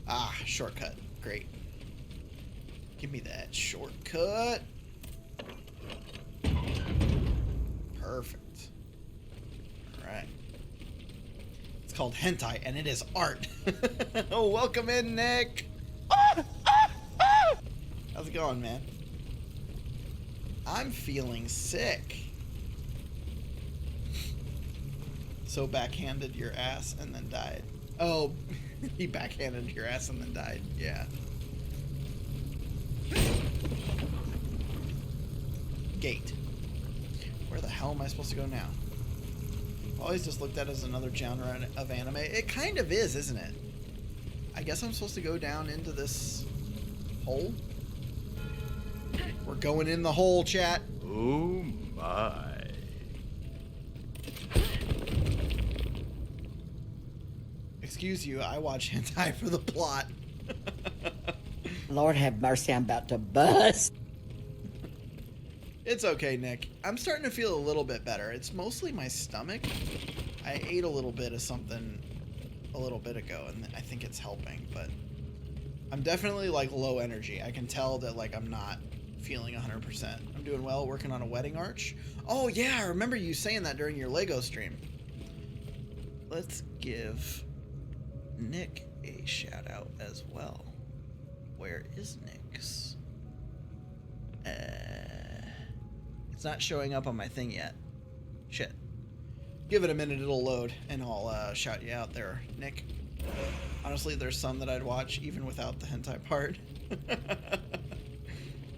Ah, shortcut. Great. Give me that shortcut. Perfect. Alright. It's called hentai, and it is art. Oh, welcome in, Nick. How's it going, man? I'm feeling sick. So backhanded your ass and then died. Oh, he backhanded your ass and then died. Yeah. Gate. Where the hell am I supposed to go now? Always just looked at it as another genre of anime. It kind of is, isn't it? I guess I'm supposed to go down into this hole. We're going in the hole, chat. Oh my. Excuse you, I watch hentai for the plot. Lord have mercy, I'm about to bust. It's okay, Nick. I'm starting to feel a little bit better. It's mostly my stomach. I ate a little bit of something a little bit ago, and I think it's helping, but I'm definitely, like, low energy. I can tell that, like, I'm not feeling 100%. I'm doing well, working on a wedding arch. Oh, yeah, I remember you saying that during your Lego stream. Let's give Nick a shout-out as well. Where is Nick's? It's not showing up on my thing yet. Shit. Give it a minute, it'll load, and I'll shout you out there, Nick. Honestly, there's some that I'd watch even without the hentai part.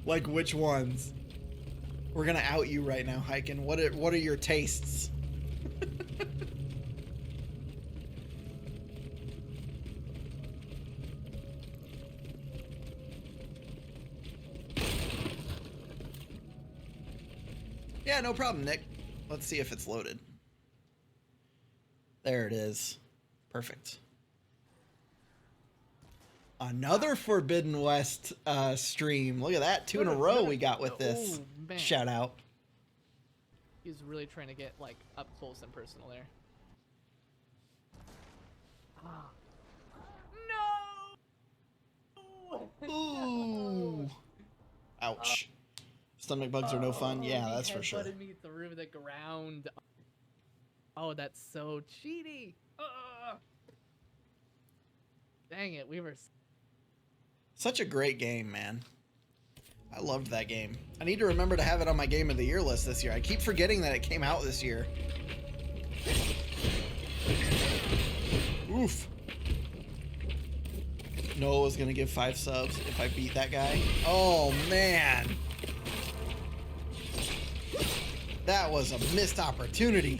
Like which ones? We're gonna out you right now, Hyken. What are your tastes? Yeah, no problem, Nick. Let's see if it's loaded. There it is. Perfect. Another Forbidden West stream. Look at that. 2 in a row we got with this. Oh, man. Shout out. He's really trying to get, like, up close and personal there. No! Ooh. Ouch. Stomach bugs are no fun. Yeah, that's for sure. He headbutted me through the ground. Oh, that's so cheaty. Dang it, we were... Such a great game, man. I loved that game. I need to remember to have it on my Game of the Year list this year. I keep forgetting that it came out this year. Oof. Noah was gonna give 5 subs if I beat that guy. Oh, man. That was a missed opportunity.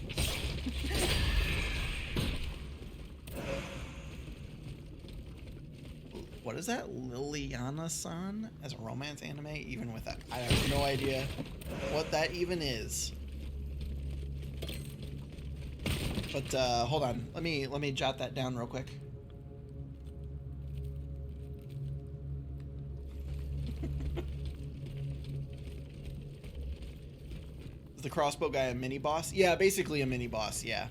What is that? Liliana-san as a romance anime? Even with that, I have no idea what that even is. But hold on, let me jot that down real quick. Is the crossbow guy a mini boss? Yeah, basically a mini boss. Yeah.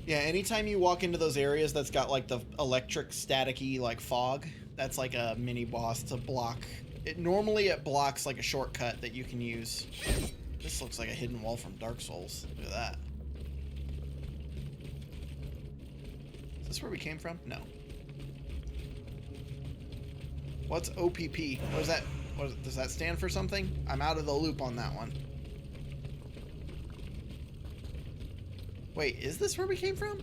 Yeah, anytime you walk into those areas that's got like the electric staticky like fog, that's like a mini boss to block. Normally it blocks like a shortcut that you can use. This looks like a hidden wall from Dark Souls. Look at that. Is this where we came from? No. What's OPP? What is that? Does that stand for something? I'm out of the loop on that one. Wait, is this where we came from?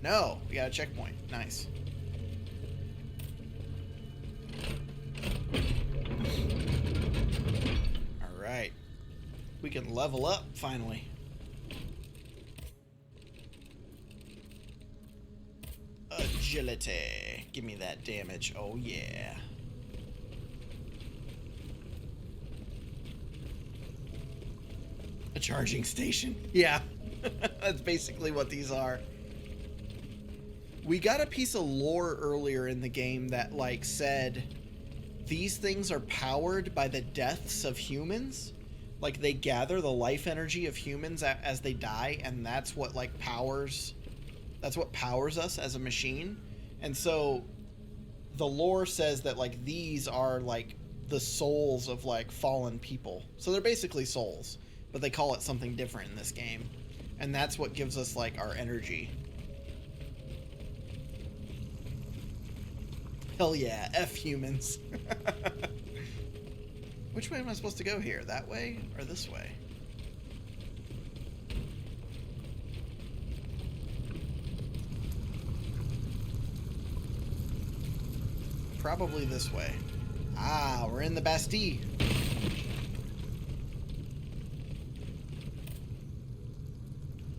No, we got a checkpoint. Nice. All right. We can level up finally. Agility. Give me that damage. Oh, yeah. A charging station. Yeah. That's basically what these are. We got a piece of lore earlier in the game that, like, said these things are powered by the deaths of humans, like they gather the life energy of humans as they die, and that's what like powers us as a machine. And so the lore says that like these are like the souls of like fallen people. So they're basically souls, but they call it something different in this game. And that's what gives us like our energy. Hell yeah, F humans. Which way am I supposed to go here? That way or this way? Probably this way. Ah, we're in the Bastille.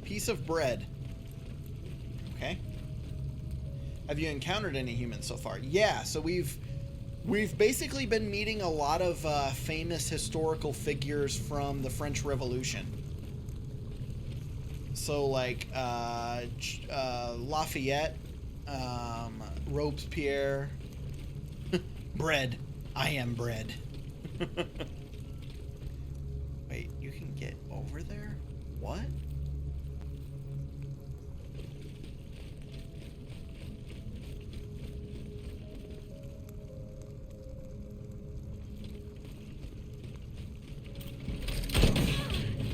Piece of bread. Okay. Have you encountered any humans so far? Yeah, so we've basically been meeting a lot of famous historical figures from the French Revolution. So like Lafayette, Robespierre, bread. I am bread. Wait, you can get over there? What?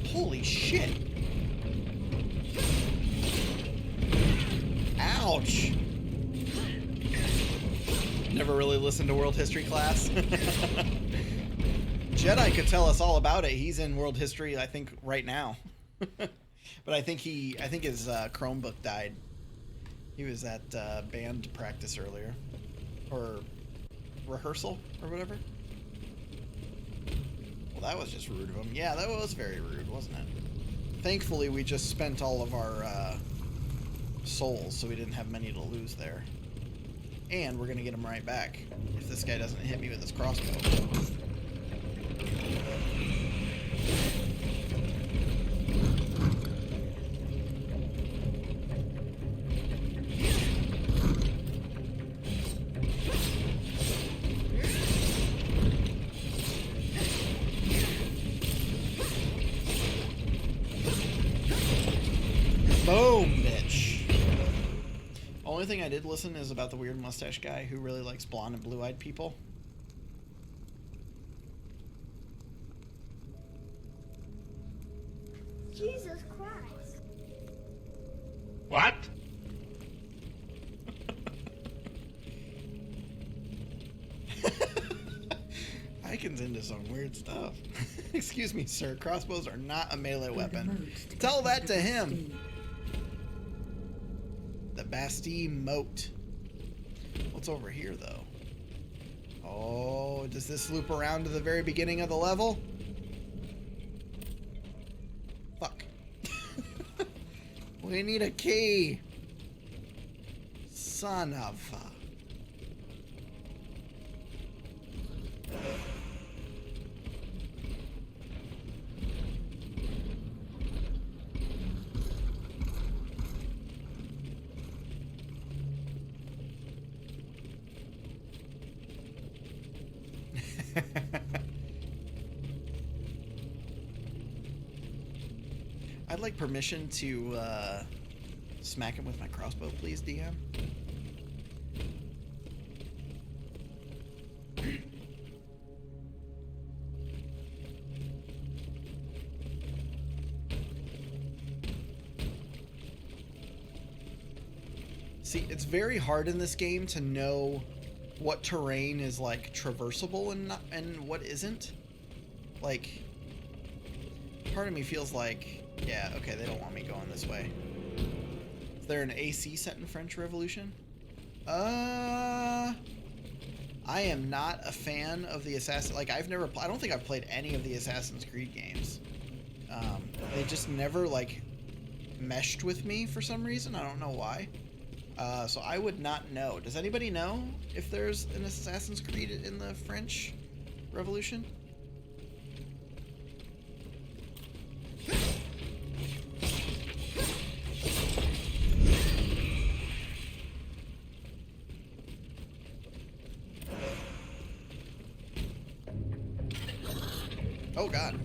Holy shit. Ouch. Never really listened to world history class. Jedi could tell us all about it. He's in world history, I think, right now. But I think his Chromebook died. He was at band practice earlier. Or rehearsal, or whatever. Well, that was just rude of him. Yeah, that was very rude, wasn't it? Thankfully, we just spent all of our souls, so we didn't have many to lose there. And we're gonna get him right back if this guy doesn't hit me with his crossbow. Boom, bitch. Only thing I did listen is about the weird mustache guy who really likes blonde and blue-eyed people. Jesus Christ. What? Icon's into some weird stuff. Excuse me, sir. Crossbows are not a melee weapon. Tell that to him. The Bastille moat. What's over here, though? Oh, does this loop around to the very beginning of the level? Fuck. We need a key. Son of a... I'd like permission to smack him with my crossbow, please, DM. See, it's very hard in this game to know what terrain is like traversable and what isn't. Like, part of me feels like, yeah, okay, they don't want me going this way. Is there an AC set in French Revolution? I am not a fan of the Assassin. Like, I don't think I've played any of the Assassin's Creed games. They just never like meshed with me for some reason. I don't know why. So I would not know. Does anybody know if there's an Assassin's Creed in the French Revolution? Oh God.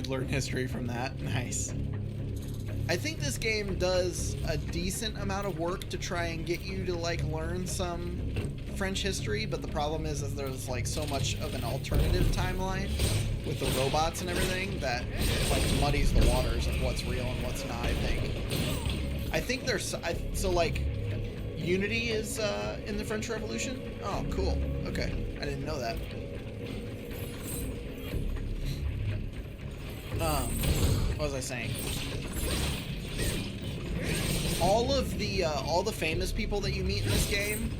you'd learn history from that. Nice. I think this game does a decent amount of work to try and get you to like learn some French history, but the problem is there's like so much of an alternative timeline with the robots and everything that it like muddies the waters of what's real and what's not. I think there's so like Unity is in the French Revolution. Oh, cool. Okay, I didn't know that. What was I saying? All the famous people that you meet in this game,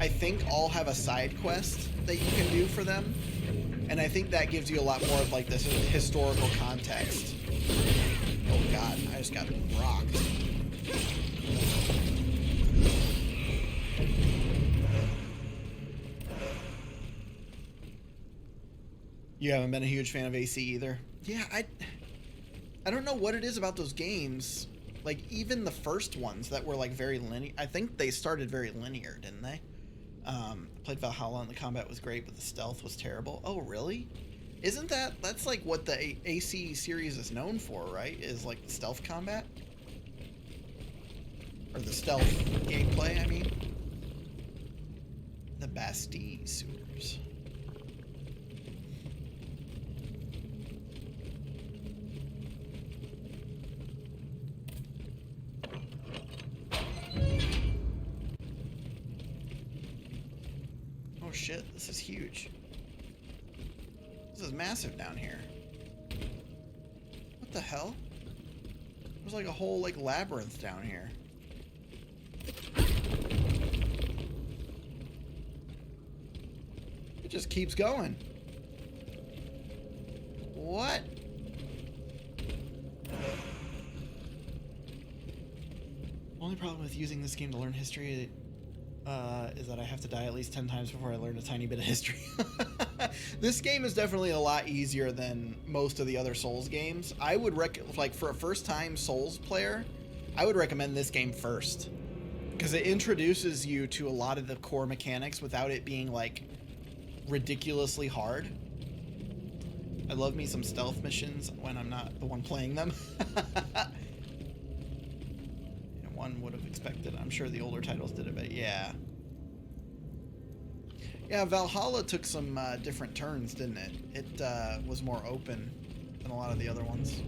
I think all have a side quest that you can do for them, and I think that gives you a lot more of like this historical context. Oh god, I just got rocked. You haven't been a huge fan of AC either? Yeah, I don't know what it is about those games. Like, even the first ones that were, like, very linear. I think they started very linear, didn't they? I played Valhalla and the combat was great, but the stealth was terrible. Oh, really? Isn't that's, like, what the AC series is known for, right? Is, like, the stealth combat? Or the stealth gameplay, I mean. The Bastille sewers. Oh shit, this is huge. This is massive down here. What the hell? There's like a whole like labyrinth down here. It just keeps going. What? Only problem with using this game to learn history is that I have to die at least 10 times before I learn a tiny bit of history. This game is definitely a lot easier than most of the other Souls games. I would like for a first-time Souls player, I would recommend this game first, because it introduces you to a lot of the core mechanics without it being like ridiculously hard. I love me some stealth missions when I'm not the one playing them. One would have expected. I'm sure the older titles did it, but yeah. Yeah, Valhalla took some different turns, didn't it? It was more open than a lot of the other ones.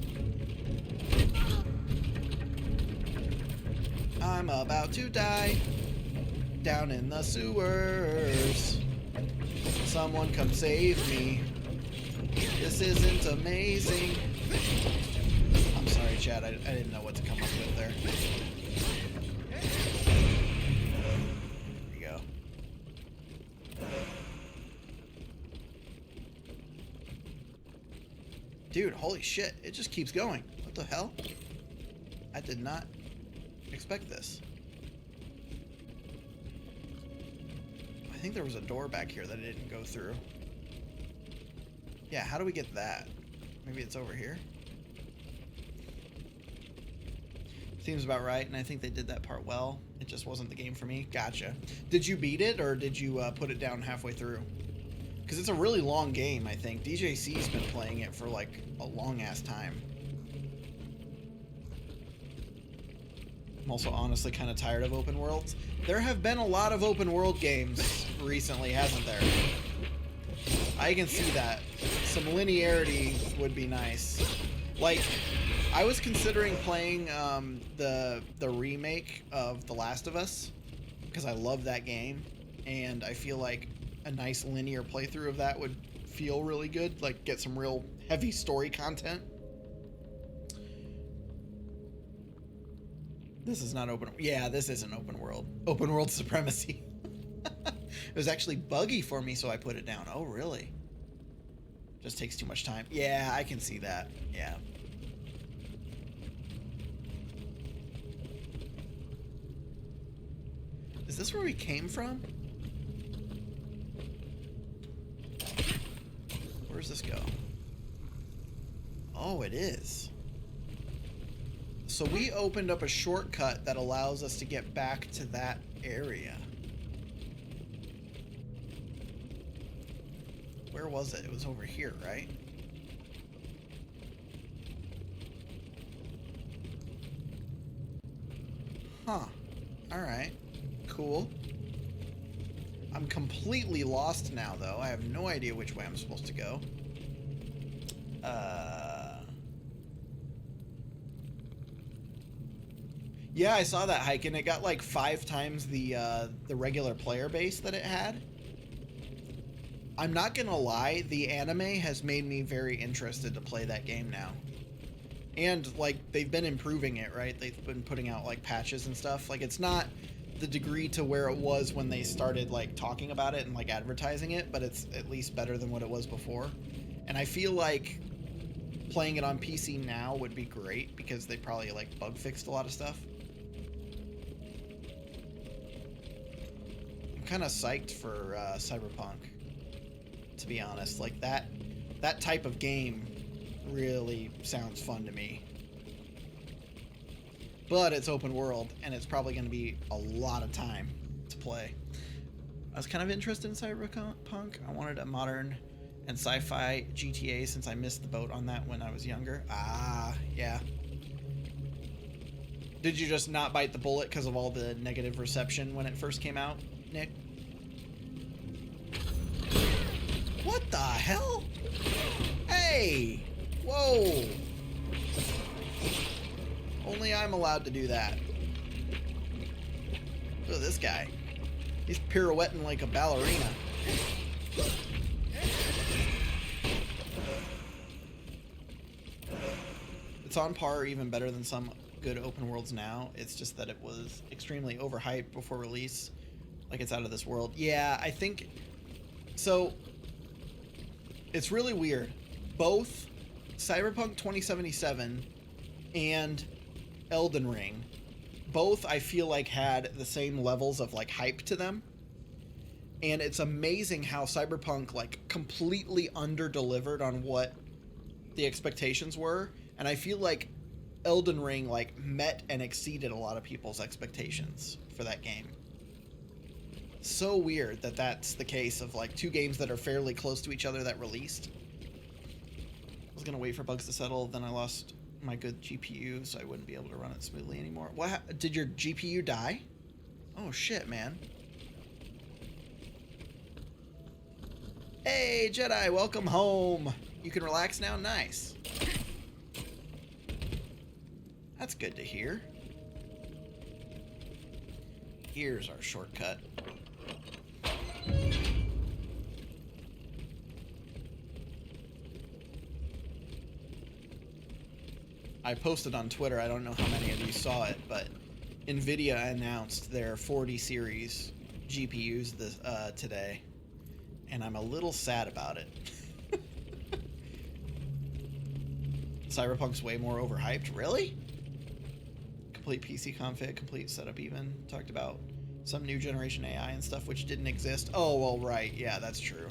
I'm about to die down in the sewers. Someone come save me. This isn't amazing. I'm sorry, Chad. I didn't know what to come up with there. Dude, holy shit, it just keeps going. What the hell? I did not expect this. I think there was a door back here that I didn't go through. Yeah, how do we get that? Maybe it's over here? Seems about right, and I think they did that part well. It just wasn't the game for me. Gotcha. Did you beat it, or did you put it down halfway through? Because it's a really long game, I think. DJC's been playing it for, like, a long-ass time. I'm also honestly kind of tired of open worlds. There have been a lot of open world games recently, hasn't there? I can see that. Some linearity would be nice. Like, I was considering playing the remake of The Last of Us, because I love that game, and I feel like a nice linear playthrough of that would feel really good, like get some real heavy story content. This is not open. Yeah, this isn't open world. Open world supremacy. It was actually buggy for me, so I put it down. Oh, really? Just takes too much time. Yeah, I can see that. Yeah. Is this where we came from? Where does this go? Oh, it is. So we opened up a shortcut that allows us to get back to that area. Where was it? It was over here, right? cool. I'm completely lost now, though. I have no idea which way I'm supposed to go. Yeah, I saw that hike, and it got like 5 times the regular player base that it had. I'm not gonna lie, the anime has made me very interested to play that game now. And, like, they've been improving it, right? They've been putting out, like, patches and stuff. Like, it's not the degree to where it was when they started, like, talking about it and, like, advertising it, but it's at least better than what it was before. And I feel like playing it on PC now would be great because they probably, like, bug fixed a lot of stuff. I'm kind of psyched for Cyberpunk, to be honest. Like, that type of game really sounds fun to me. But it's open world, and it's probably going to be a lot of time to play. I was kind of interested in Cyberpunk. I wanted a modern and sci-fi GTA since I missed the boat on that when I was younger. Ah, yeah. Did you just not bite the bullet because of all the negative reception when it first came out, Nick? What the hell? Hey! Whoa! Only I'm allowed to do that. Look at this guy. He's pirouetting like a ballerina. It's on par or even better than some good open worlds now. It's just that it was extremely overhyped before release. Like, it's out of this world. Yeah, I think... So, it's really weird. Both Cyberpunk 2077 and Elden Ring, both I feel like had the same levels of, like, hype to them. And it's amazing how Cyberpunk, like, completely under-delivered on what the expectations were. And I feel like Elden Ring, like, met and exceeded a lot of people's expectations for that game. So weird that that's the case of, like, 2 games that are fairly close to each other that released. I was gonna wait for bugs to settle, then I lost my good GPU, so I wouldn't be able to run it smoothly anymore. What? Did your GPU die? Oh shit, man. Hey, Jedi, welcome home. You can relax now? Nice. That's good to hear. Here's our shortcut. I posted on Twitter, I don't know how many of you saw it, but NVIDIA announced their 40 series GPUs today, and I'm a little sad about it. Cyberpunk's way more overhyped. Really? Complete PC config, complete setup even. Talked about some new generation AI and stuff which didn't exist. Oh, well, right. Yeah, that's true.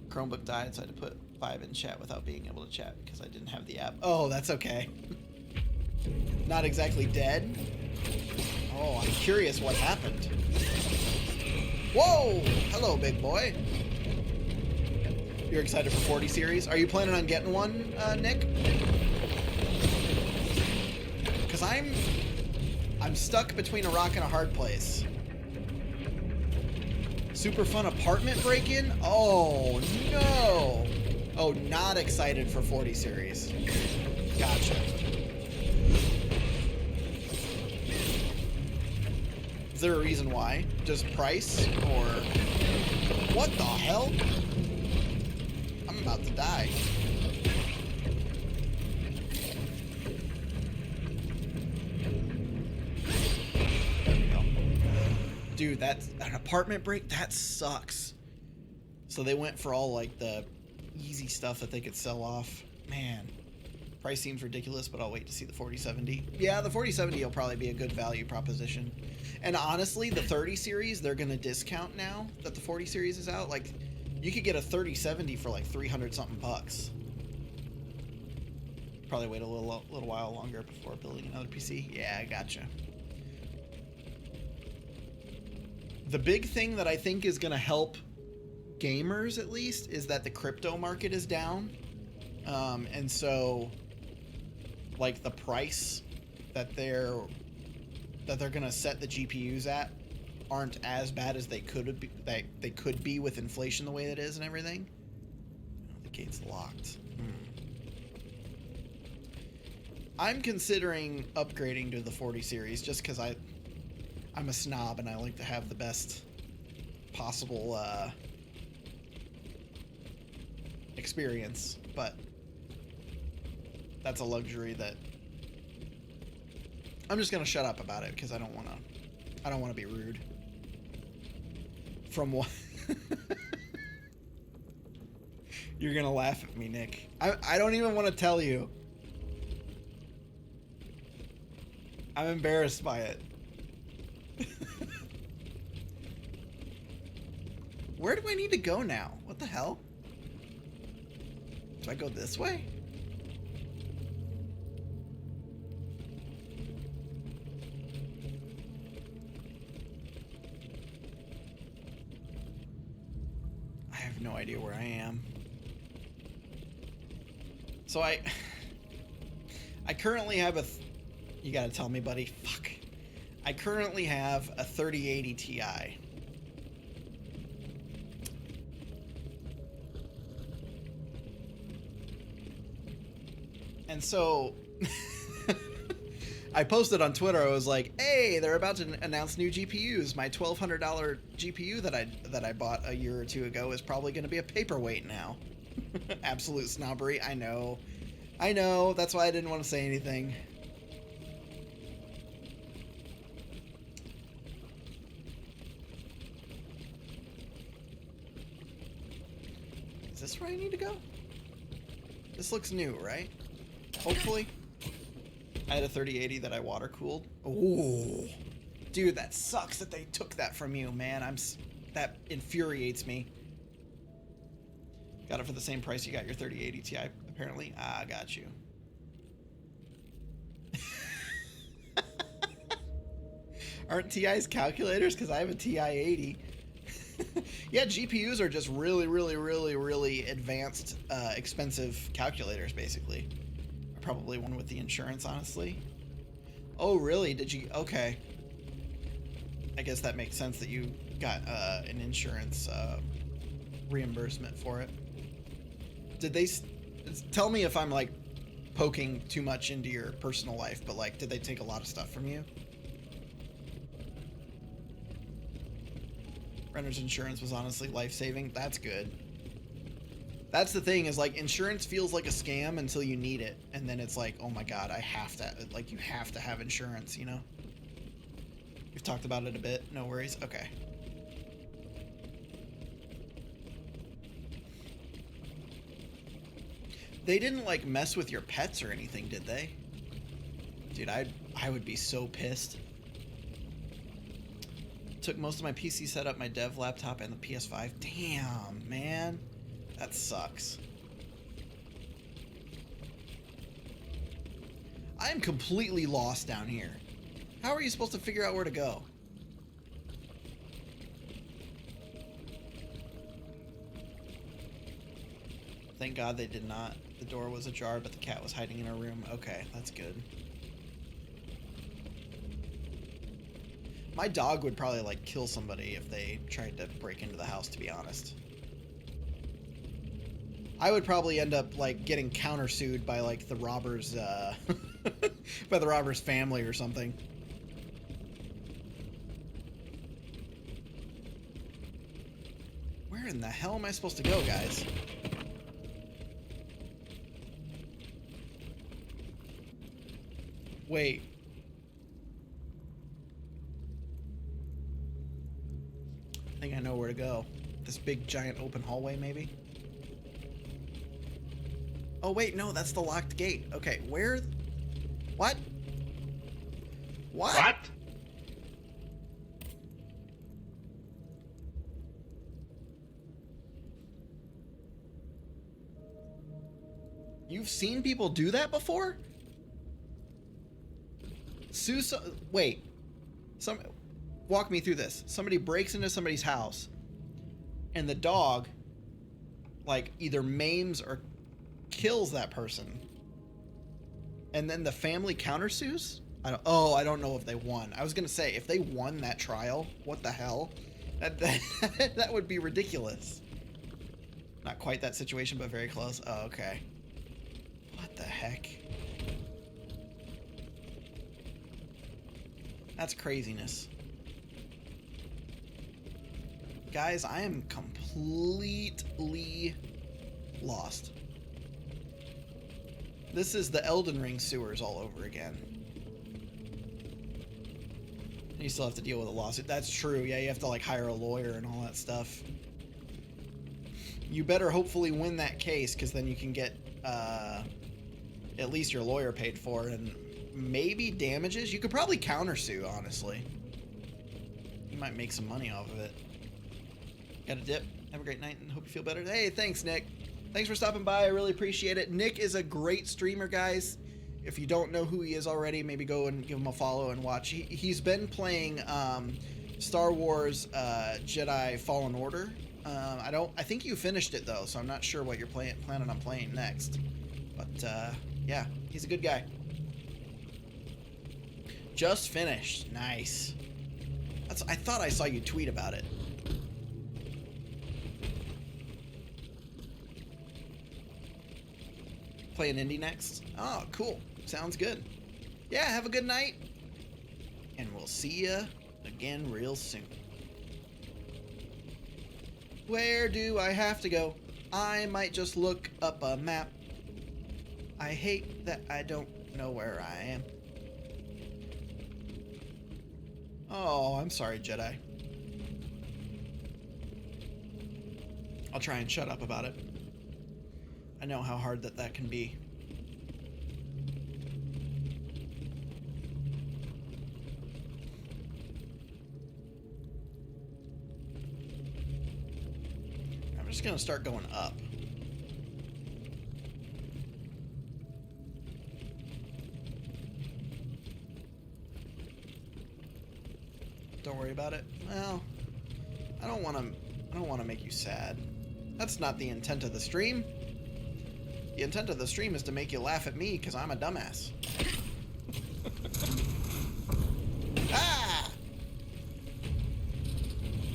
Chromebook died, so I had to put 5 in chat without being able to chat because I didn't have the app. Oh, that's okay. Not exactly dead. Oh, I'm curious what happened. Whoa! Hello, big boy. You're excited for 40 series? Are you planning on getting one, Nick? Because I'm stuck between a rock and a hard place. Super fun apartment break-in? Oh, no! Oh, not excited for 40 series. Gotcha. Is there a reason why? Just price? Or... What the hell? I'm about to die. There we go. Dude, that's an apartment break? That sucks. So they went for all, like, the easy stuff that they could sell off. Man, price seems ridiculous, but I'll wait to see the 4070. Yeah, the 4070 will probably be a good value proposition. And honestly, the 30 series, they're going to discount now that the 40 series is out. Like, you could get a 3070 for like 300 something bucks. Probably wait a little while longer before building another PC. Yeah, I gotcha. The big thing that I think is going to help gamers, at least, is that the crypto market is down. And so, like, the price that they're going to set the GPUs at aren't as bad as they could be, that they could be with inflation the way it is and everything. Oh, the gate's locked. I'm considering upgrading to the 40 series just because I'm a snob and I like to have the best possible experience, but that's a luxury that I'm just gonna shut up about it because I don't want to be rude. From what? You're gonna laugh at me, Nick. I don't even want to tell you. I'm embarrassed by it. Where do I need to go now? What the hell? Do I go this way? I have no idea where I am. So I currently have you gotta tell me, buddy. Fuck. I currently have a 3080 Ti. And so I posted on Twitter, I was like, hey, they're about to announce new GPUs. My $1,200 GPU that I bought a year or two ago is probably going to be a paperweight now. Absolute snobbery. I know. That's why I didn't want to say anything. Is this where I need to go? This looks new, right? Hopefully. I had a 3080 that I water cooled. Ooh. Dude, that sucks that they took that from you, man. That infuriates me. Got it for the same price you got your 3080 Ti, apparently. Ah, got you. Aren't TIs calculators? Because I have a TI 80. Yeah, GPUs are just really, really, really, really advanced, expensive calculators, basically. Probably one with the insurance, honestly. Oh, really? Did you? Okay. I guess that makes sense that you got an insurance reimbursement for it. Did they tell me if I'm like poking too much into your personal life, but like, did they take a lot of stuff from you? Renter's insurance was honestly life-saving. That's good. That's the thing, is like insurance feels like a scam until you need it, and then it's like, oh my god, I have to, like, you have to have insurance, you know? We've talked about it a bit. No worries. Okay. They didn't like mess with your pets or anything, did they? Dude, I would be so pissed. Took most of my PC setup, my dev laptop, and the PS5. Damn, man. That sucks. I am completely lost down here. How are you supposed to figure out where to go? Thank God they did not. The door was ajar, but the cat was hiding in her room. Okay, that's good. My dog would probably, like, kill somebody if they tried to break into the house, to be honest. I would probably end up, like, getting countersued by, like, the robber's, by the robber's family or something. Where in the hell am I supposed to go, guys? Wait. I think I know where to go. This big, giant, open hallway, maybe? Oh, wait, no, that's the locked gate. Okay, where? What? What? What? You've seen people do that before? Wait. Walk me through this. Somebody breaks into somebody's house, and the dog, like, either maims or kills that person, and then the family countersues? I don't know if they won. I was gonna say, if they won that trial, what the hell? That would be ridiculous. Not quite that situation, but very close. Oh, okay. What the heck? That's craziness. Guys, I am completely lost. This is the Elden Ring sewers all over again. And you still have to deal with a lawsuit. That's true. Yeah, you have to like hire a lawyer and all that stuff. You better hopefully win that case, because then you can get at least your lawyer paid for, and maybe damages. You could probably countersue, honestly. You might make some money off of it. Got a dip. Have a great night and hope you feel better. Hey, thanks, Nick. Thanks for stopping by. I really appreciate it. Nick is a great streamer, guys. If you don't know who he is already, maybe go and give him a follow and watch. He's been playing Star Wars Jedi Fallen Order. I think you finished it though, so I'm not sure what you're planning on playing next. But yeah, he's a good guy. Just finished. Nice. I thought I saw you tweet about it. Play an indie next? Oh, cool. Sounds good. Yeah, have a good night. And we'll see ya again real soon. Where do I have to go? I might just look up a map. I hate that I don't know where I am. Oh, I'm sorry, Jedi. I'll try and shut up about it. I know how hard that can be. I'm just gonna start going up. Don't worry about it. Well, I don't want to make you sad. That's not the intent of the stream. The intent of the stream is to make you laugh at me because I'm a dumbass. Ah!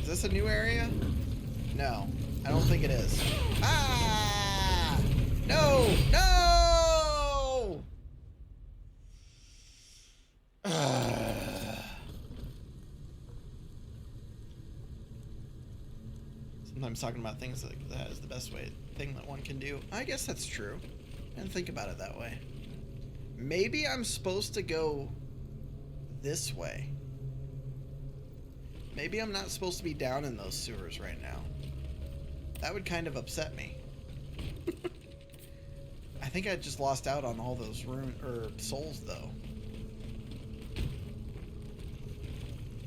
Is this a new area? No, I don't think it is. Ah! No! No! Sometimes talking about things like that is the best thing that one can do. I guess that's true. And think about it that way. Maybe I'm supposed to go this way. Maybe I'm not supposed to be down in those sewers right now. That would kind of upset me. I think I just lost out on all those souls though.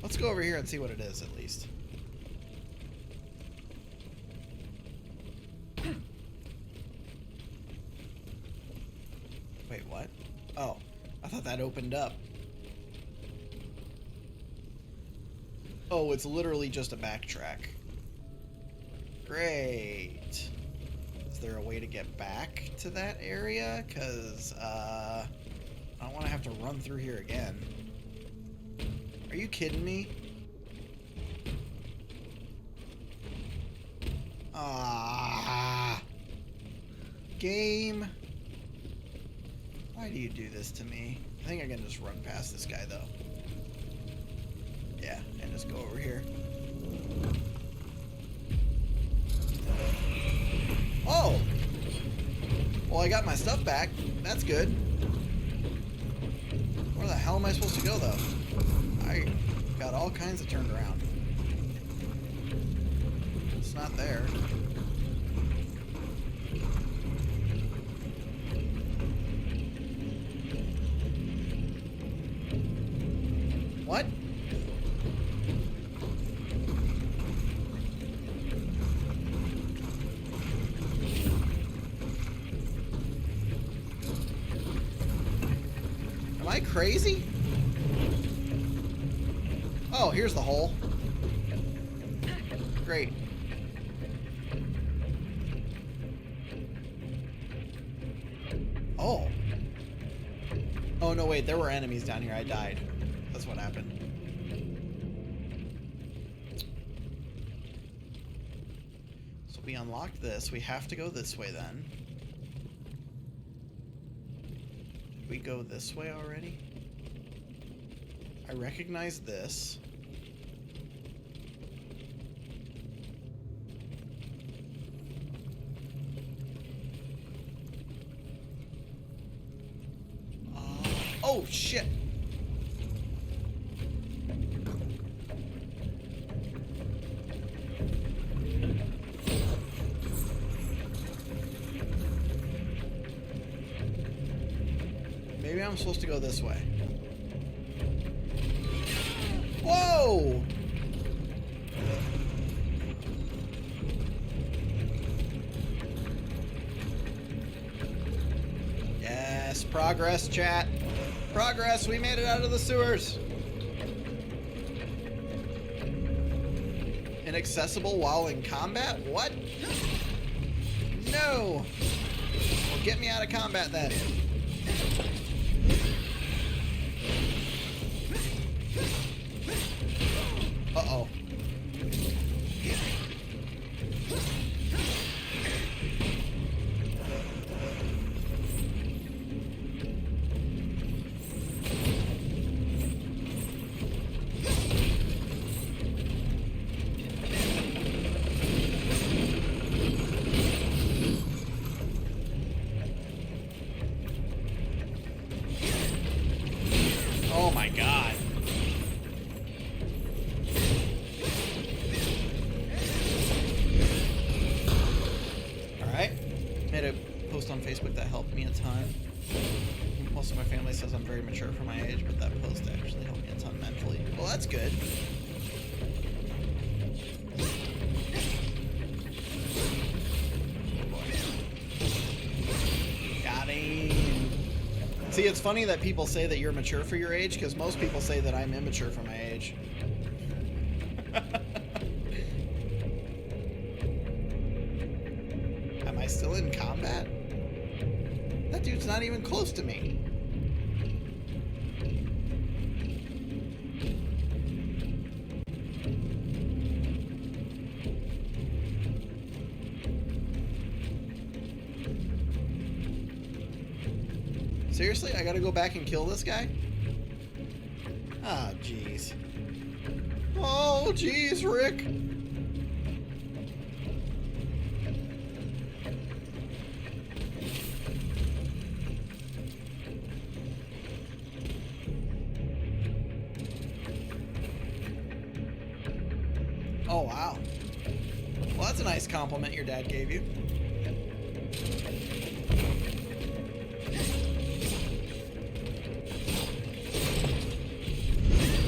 Let's go over here and see what it is at least. Wait, what? Oh, I thought that opened up. Oh, it's literally just a backtrack. Great. Is there a way to get back to that area? Because, I don't want to have to run through here again. Are you kidding me? Ah. Game. Why do you do this to me? I think I can just run past this guy, though. Yeah, and just go over here. Oh! Well, I got my stuff back. That's good. Where the hell am I supposed to go, though? I got all kinds of turned around. It's not there. What? Am I crazy? Oh, here's the hole. Great. Oh. Oh, no, wait, there were enemies down here. I died. That's what happened. So we unlocked this. We have to go this way then. Did we go this way already? I recognize this. Oh, shit. Maybe I'm supposed to go this way. Whoa! Yes, progress, chat. Progress, we made it out of the sewers. Inaccessible while in combat? What? No! Well, get me out of combat then. Uh-oh. Oh my god. Alright. Made a post on Facebook that helped me a ton. Most of my family says I'm very mature for my age, but that post actually helped me a ton mentally. Well, that's good. Got him. See, it's funny that people say that you're mature for your age, because most people say that I'm immature for my age. Am I still in combat? That dude's not even close to me. Seriously? I gotta go back and kill this guy? Ah, jeez. Oh, jeez, Rick. Oh, wow. Well, that's a nice compliment your dad gave you.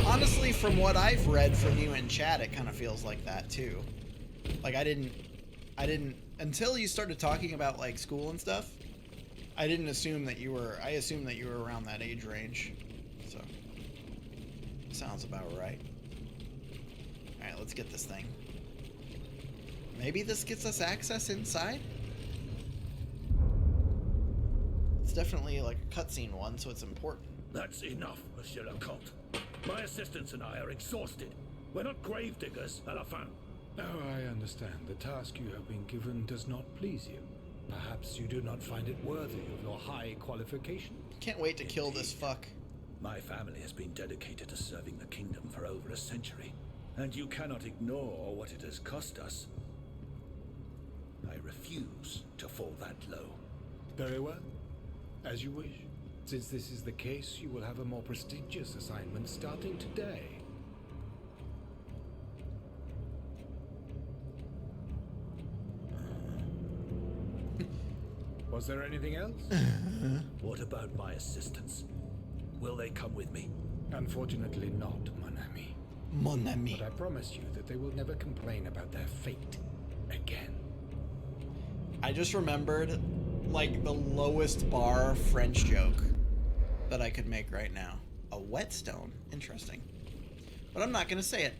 Honestly, from what I've read from you in chat, it kind of feels like that too. Like I didn't, until you started talking about like school and stuff, I didn't assume that you were, I assumed that you were around that age range. So, sounds about right. Alright, let's get this thing. Maybe this gets us access inside? It's definitely like a cutscene one, so it's important. That's enough, Monsieur Lecompte. My assistants and I are exhausted. We're not gravediggers, à la fin. Oh, I understand. The task you have been given does not please you. Perhaps you do not find it worthy of your high qualification. Can't wait to kill this fuck. My family has been dedicated to serving the kingdom for over a century, and you cannot ignore what it has cost us. I refuse to fall that low. Very well. As you wish. Since this is the case, you will have a more prestigious assignment starting today. Was there anything else? What about my assistants? Will they come with me? Unfortunately not, mon ami. Mon ami. But I promise you that they will never complain about their fate again. I just remembered, like, the lowest bar French joke that I could make right now. A whetstone. Interesting. But I'm not going to say it.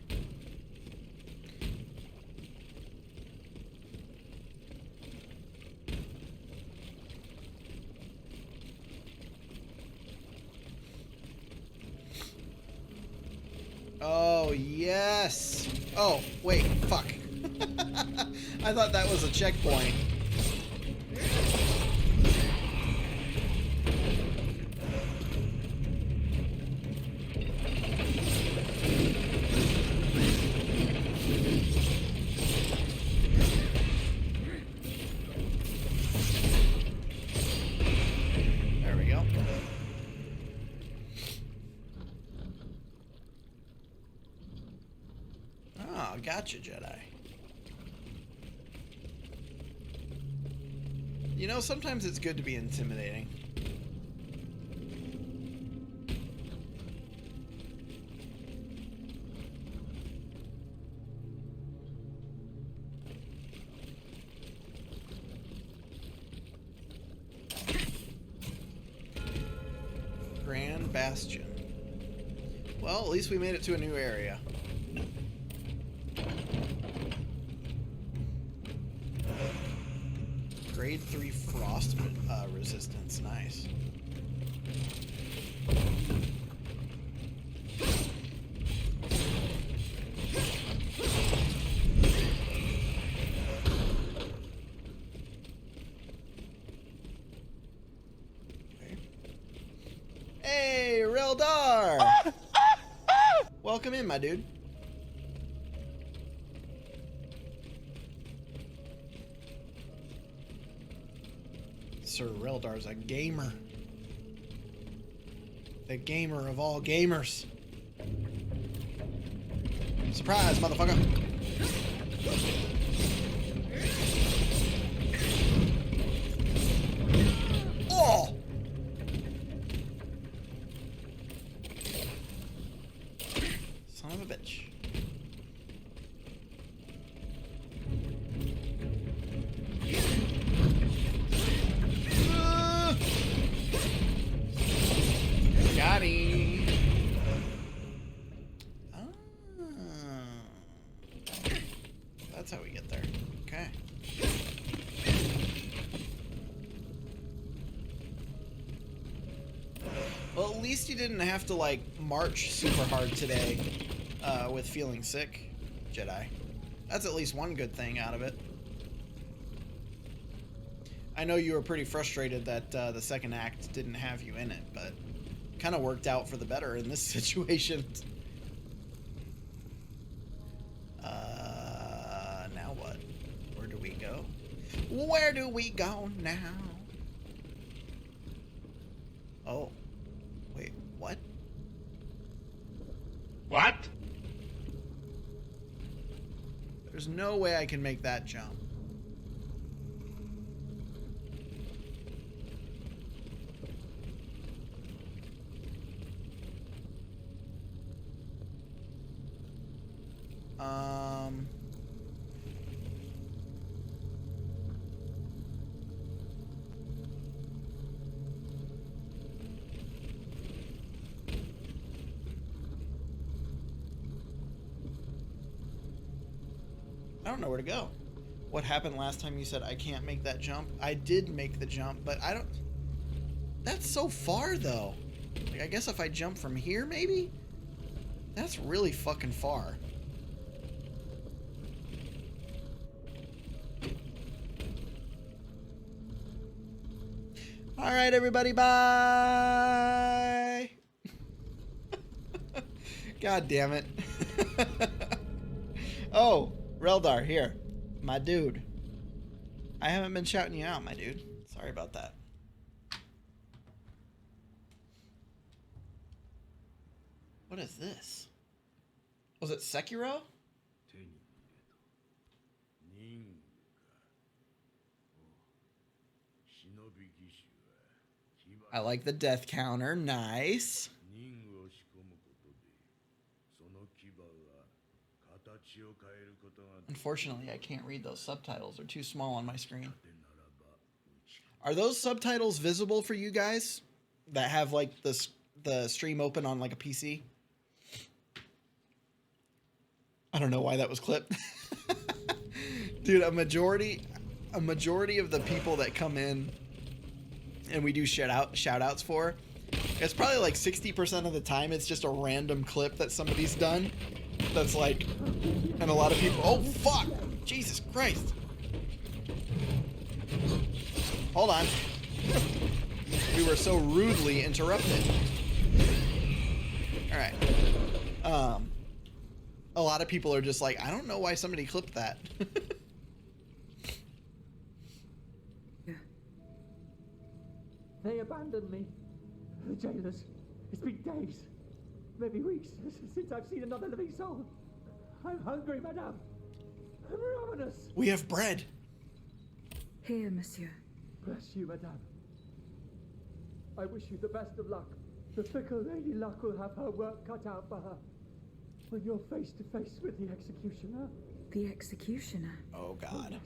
Oh, yes. Oh, wait, fuck. I thought that was a checkpoint. There we go. Oh, gotcha, Jedi. You know, sometimes it's good to be intimidating. Grand Bastion. Well, at least we made it to a new area. Grade 3 frost resistance. Nice. Okay. Hey, Reldar! Welcome in, my dude. Sir Reldar's a gamer. The gamer of all gamers. Surprise, motherfucker. Oh! Son of a bitch. Got him. That's how we get there. Okay. Well, at least you didn't have to, like, march super hard today with feeling sick, Jedi. That's at least one good thing out of it. I know you were pretty frustrated that the second act didn't have you in it, but kind of worked out for the better in this situation. Now what? Where do we go? Where do we go now? Oh. Wait, what? What? There's no way I can make that jump. I don't know where to go. What happened last time you said I can't make that jump? I did make the jump, but I don't... That's so far, though. Like, I guess if I jump from here, maybe? That's really fucking far. All right, everybody, bye. God damn it. Oh, Reldar, here. My dude. I haven't been shouting you out, my dude. Sorry about that. What is this? Was it Sekiro? I like the death counter. Nice. Unfortunately, I can't read those subtitles. They're too small on my screen. Are those subtitles visible for you guys that have like the stream open on like a PC? I don't know why that was clipped. Dude, a majority of the people that come in and we do shout outs for, it's probably like 60% of the time it's just a random clip that somebody's done. that's like, and a lot of people, oh fuck, Jesus Christ. Hold on. We were so rudely interrupted. All right. A lot of people are just like, I don't know why somebody clipped that. They abandoned me. The jailers. It's been days, maybe weeks, since I've seen another living soul. I'm hungry, madame. I'm ravenous. We have bread. Here, monsieur. Bless you, madame. I wish you the best of luck. The fickle Lady Luck will have her work cut out for her when you're face to face with the executioner. The executioner? Oh, God. Oh, yes.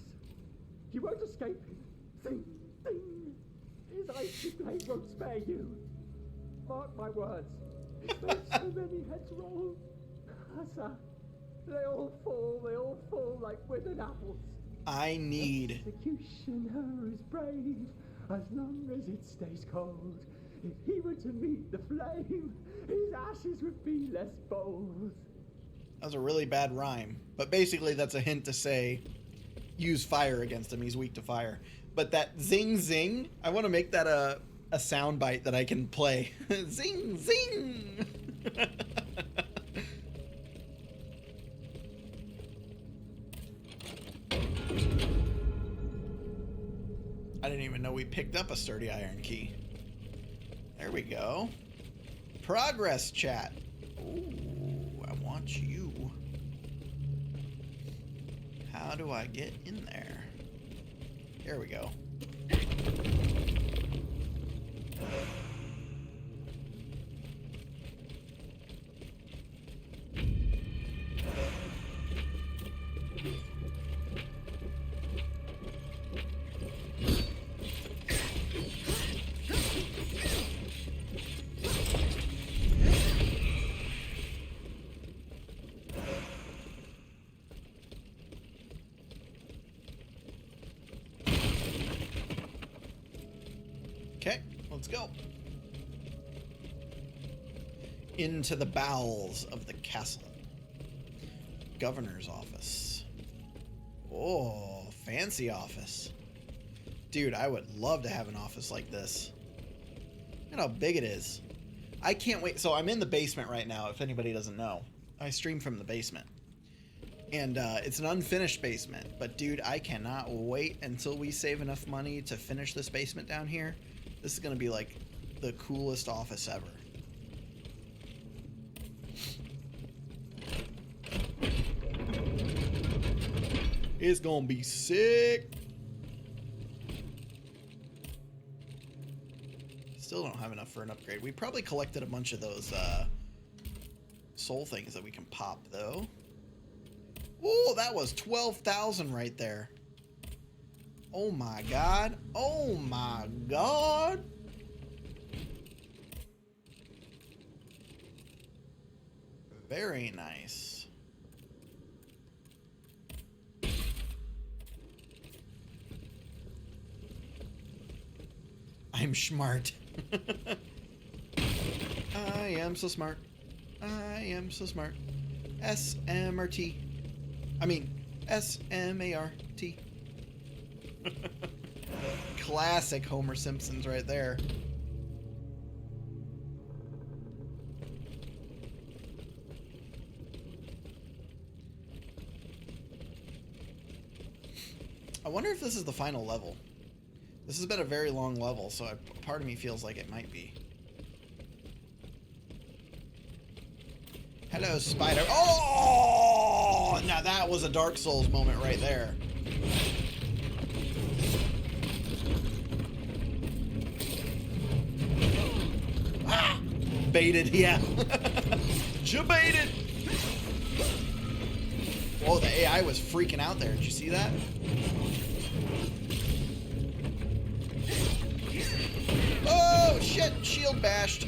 You won't escape him. Ding, ding. His icy blade won't spare you. Mark my words. It's made so many heads roll. Sir, they all fall like withered apples. I need... Executioner is brave as long as it stays cold. If he were to meet the flame, his ashes would be less bold. That was a really bad rhyme. But basically that's a hint to say, use fire against him. He's weak to fire. But that zing zing, I want to make that a sound bite that I can play. Zing zing! I didn't even know we picked up a sturdy iron key. There we go. Progress chat. Ooh, I want you. How do I get in there? Here we go. Okay, let's go. Into the bowels of the castle. Governor's office. Oh, fancy office. Dude, I would love to have an office like this. Look at how big it is. I can't wait. So I'm in the basement right now, if anybody doesn't know. I stream from the basement. And it's an unfinished basement. But dude, I cannot wait until we save enough money to finish this basement down here. This is going to be like the coolest office ever. It's going to be sick. Still don't have enough for an upgrade. We probably collected a bunch of those soul things that we can pop though. Oh, that was 12,000 right there. Oh my god. Oh my god. Very nice. I'm smart. I am so smart. I am so smart. SMRT. I mean, SMART. Classic Homer Simpsons right there. I wonder if this is the final level. This has been a very long level, so part of me feels like it might be. Hello, spider. Oh! Now that was a Dark Souls moment right there. Ah! Baited, yeah. Jabaited! Whoa, the AI was freaking out there. Did you see that? Oh, shit! Shield bashed.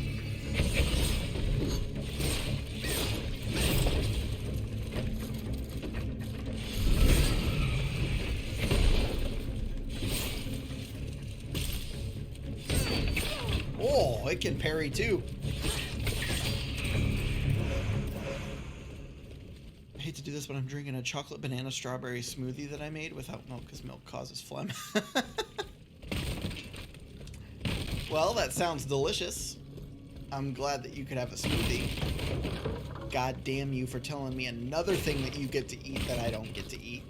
Oh, it can parry too. this when I'm drinking a chocolate banana strawberry smoothie that I made without milk because milk causes phlegm. Well, that sounds delicious. I'm glad that you could have a smoothie. God damn you for telling me another thing that you get to eat that I don't get to eat.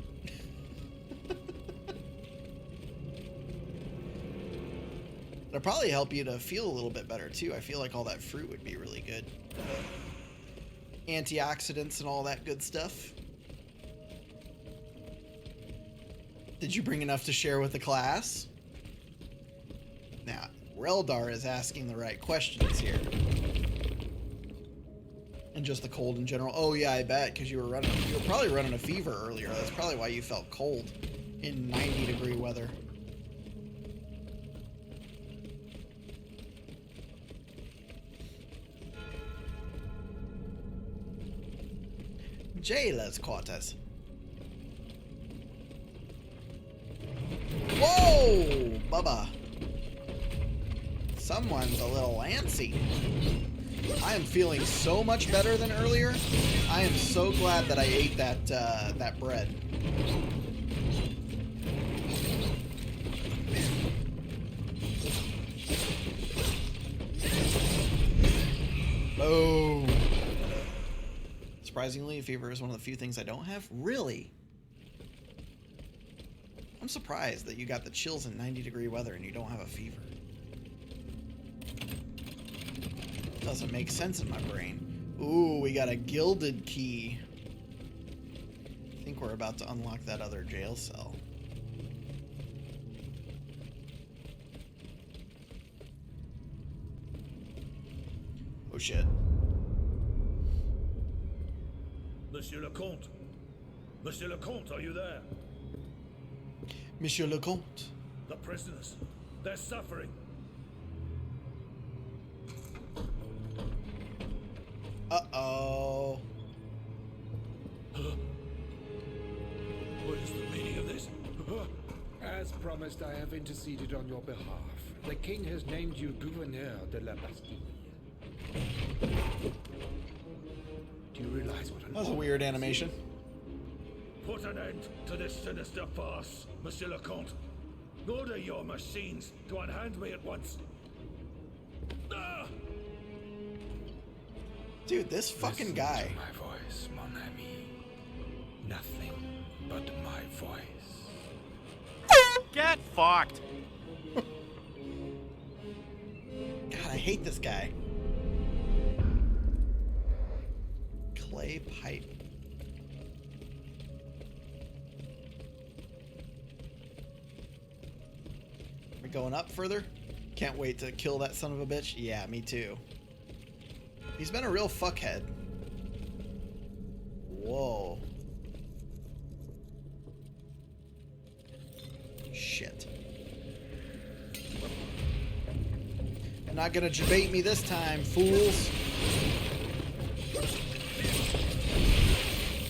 It'll probably help you to feel a little bit better too. I feel like all that fruit would be really good. Antioxidants and all that good stuff. Did you bring enough to share with the class? Now, Reldar is asking the right questions here. And just the cold in general. Oh yeah, I bet, because you were probably running a fever earlier. That's probably why you felt cold in 90-degree weather. Jailer's quarters. Whoa, Bubba. Someone's a little antsy. I am feeling so much better than earlier. I am so glad that I ate that bread. Boom. Surprisingly, fever is one of the few things I don't have. Really? I'm surprised that you got the chills in 90-degree weather and you don't have a fever. Doesn't make sense in my brain. Ooh, we got a gilded key. I think we're about to unlock that other jail cell. Oh shit. Monsieur le Comte. Monsieur le Comte, are you there? Monsieur le Comte. The prisoners. They're suffering. Uh-oh. What is the meaning of this? As promised, I have interceded on your behalf. The king has named you Gouverneur de la Bastille. Do you realize what an That was a weird animation. Put an end to this sinister farce, Monsieur le Comte. Order your machines to unhand me at once. Ah! Dude, this fucking guy. Listen to my voice, mon ami. Nothing but my voice. Get fucked. God, I hate this guy. Clay pipe. We're going up further? Can't wait to kill that son of a bitch. Yeah, me too. He's been a real fuckhead. Whoa. Shit. You're not gonna debate me this time, fools.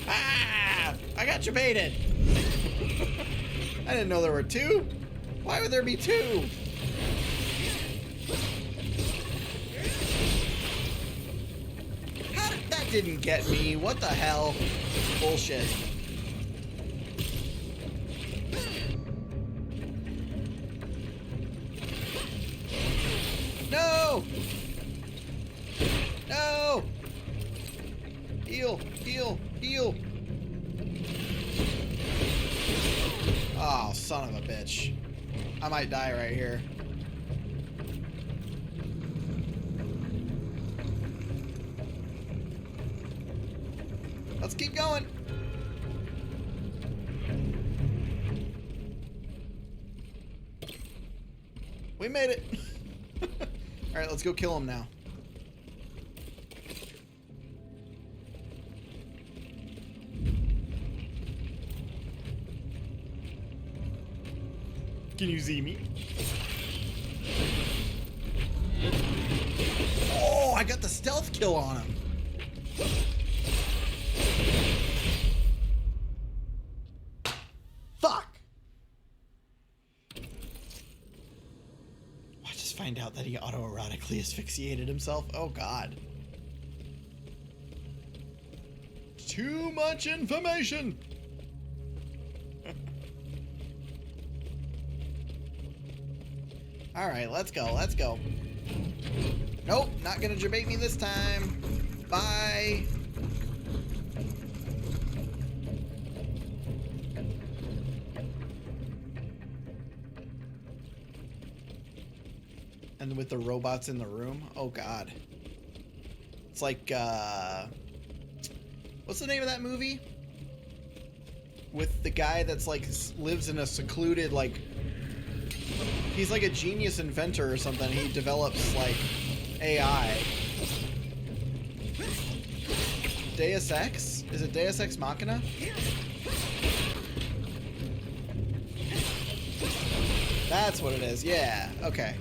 Ah! I got debated. I didn't know there were two. Why would there be two? That didn't get me. What the hell? Bullshit. No! No! Heal, heal, heal. Oh, son of a bitch. I might die right here. Let's keep going. We made it. All right, let's go kill him now. Can you see me? Oh, I got the stealth kill on him. Fuck! I just find out that he autoerotically asphyxiated himself. Oh god. Too much information. All right, let's go. Let's go. Nope, not gonna debate me this time. Bye. And with the robots in the room, oh god. It's like, what's the name of that movie? With the guy that's like, lives in a secluded, like, he's like a genius inventor or something. He develops, like, AI. Deus Ex? Is it Deus Ex Machina? That's what it is. Yeah, okay.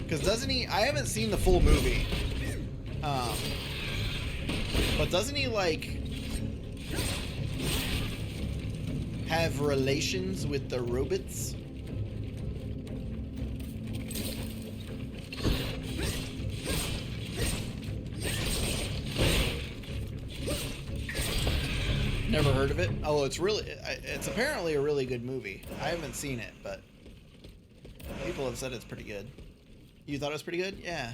Because doesn't he... I haven't seen the full movie. But doesn't he, like... have relations with the robots? Never heard of it? Oh, it's really... it's apparently a really good movie. I haven't seen it, but... people have said it's pretty good. You thought it was pretty good? Yeah.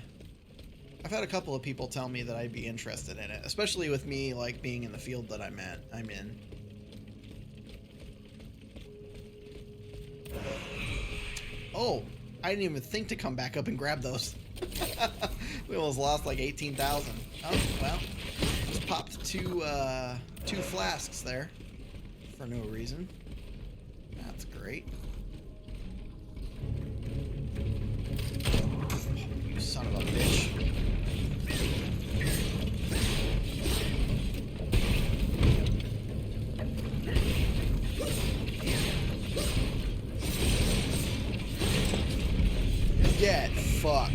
I've had a couple of people tell me that I'd be interested in it, especially with me, like, being in the field that I'm in. Oh, I didn't even think to come back up and grab those. We almost lost like 18,000. Oh, well. Just popped two flasks there. For no reason. That's great. You son of a bitch. Get fucked.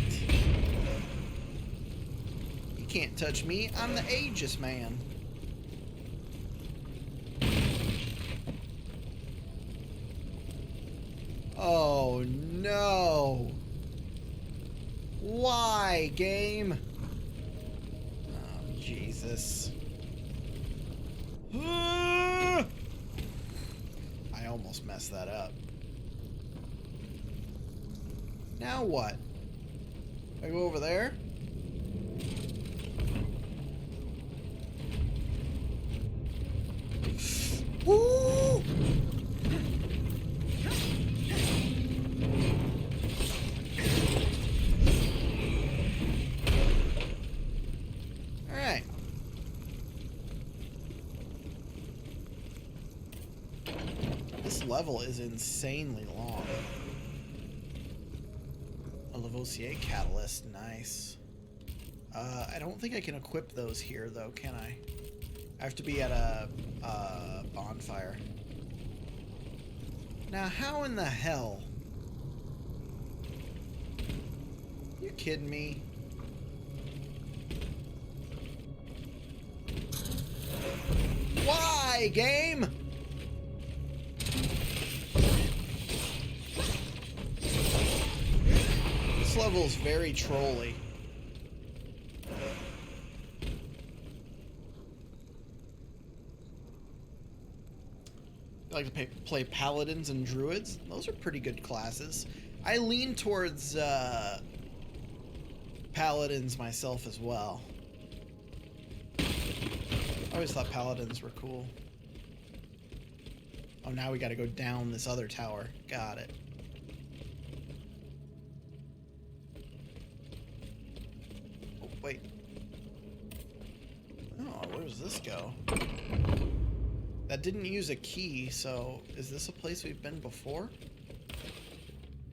You can't touch me. I'm the Aegis man. Oh no. Why, game? Oh, Jesus. I almost messed that up. Now what? I go over there? Woo! Alright. This level is insanely long. A Lavoisier catalyst, nice. I don't think I can equip those here, though, can I? I have to be at a bonfire. Now, how in the hell? You kidding me? Why, game? This level is very trolly. I like to play paladins and druids. Those are pretty good classes. I lean towards paladins myself as well. I always thought paladins were cool. Oh, now we gotta go down this other tower. Got it. Oh, wait. Oh, where does this go? That didn't use a key, so is this a place we've been before?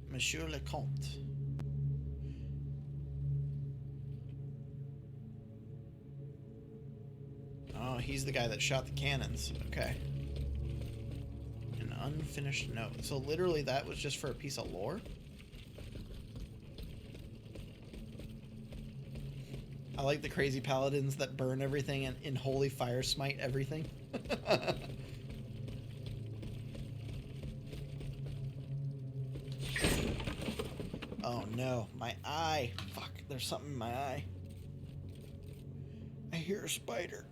Monsieur le Comte. Oh, he's the guy that shot the cannons. Okay. An unfinished note. So literally that was just for a piece of lore? I like the crazy paladins that burn everything and in holy fire smite everything. no, my eye. Fuck, there's something in my eye. I hear a spider.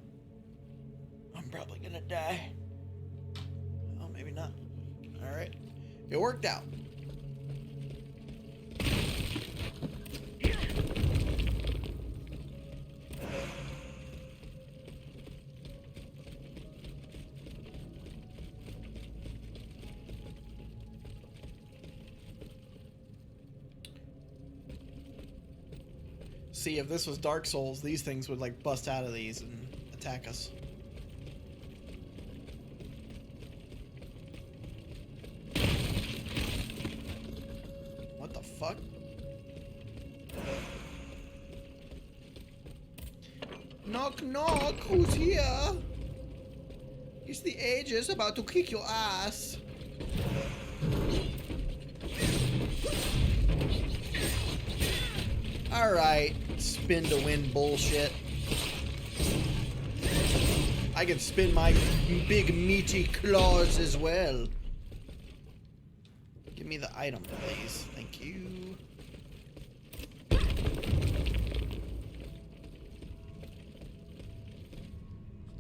I'm probably gonna die. Oh, maybe not. Alright. It worked out. See, if this was Dark Souls, these things would like bust out of these and attack us. What the fuck? Knock knock, who's here? It's the Aegis about to kick your ass. Alright, spin to win bullshit. I can spin my big meaty claws as well. Give me the item, please. Thank you.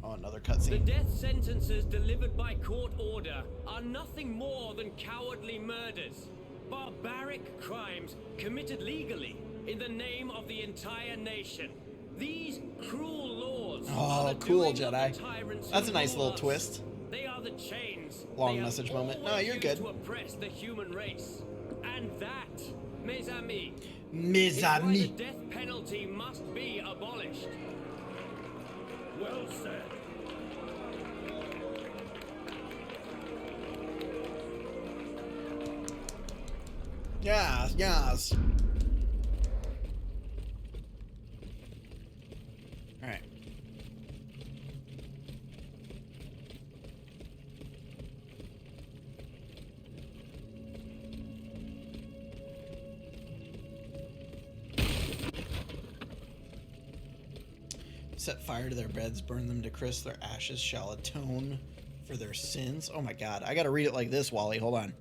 Oh, another The cutscene. death sentences delivered by court order are nothing more than cowardly murders. Barbaric crimes committed legally in the name of the entire nation. These cruel laws are the cool, doing of Jedi. the tyrants That's who a nice rule little us. twist. They are the chains. Long they have message moment. No, always you're used good. to oppress the human race. And that, mes amis, Mes is why the amis. death penalty must be abolished. Well said. Yes, yes. Alright. Set fire to their beds, burn them to crisp, their ashes shall atone for their sins. Oh my god, I gotta read it like this, Wally. Hold on.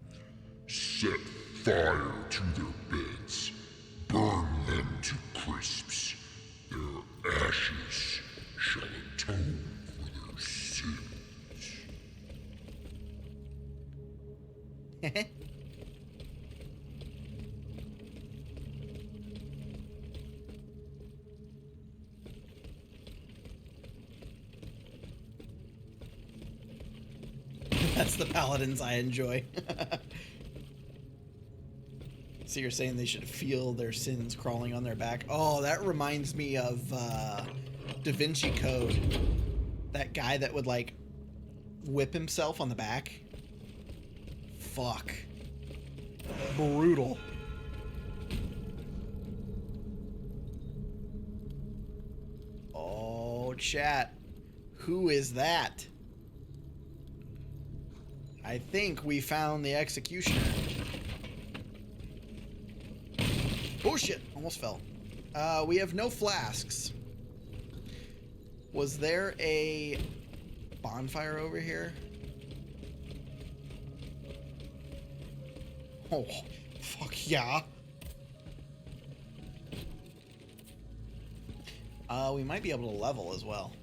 Set fire to their beds, burn them to crisps. Their ashes shall atone for their sins. That's the paladins I enjoy. So you're saying they should feel their sins crawling on their back? Oh, that reminds me of Da Vinci Code. That guy that would like whip himself on the back. Fuck. Brutal. Oh, chat. Who is that? I think we found the executioner. Oh shit, almost fell. We have no flasks. Was there a bonfire over here? Oh, fuck yeah. We might be able to level as well.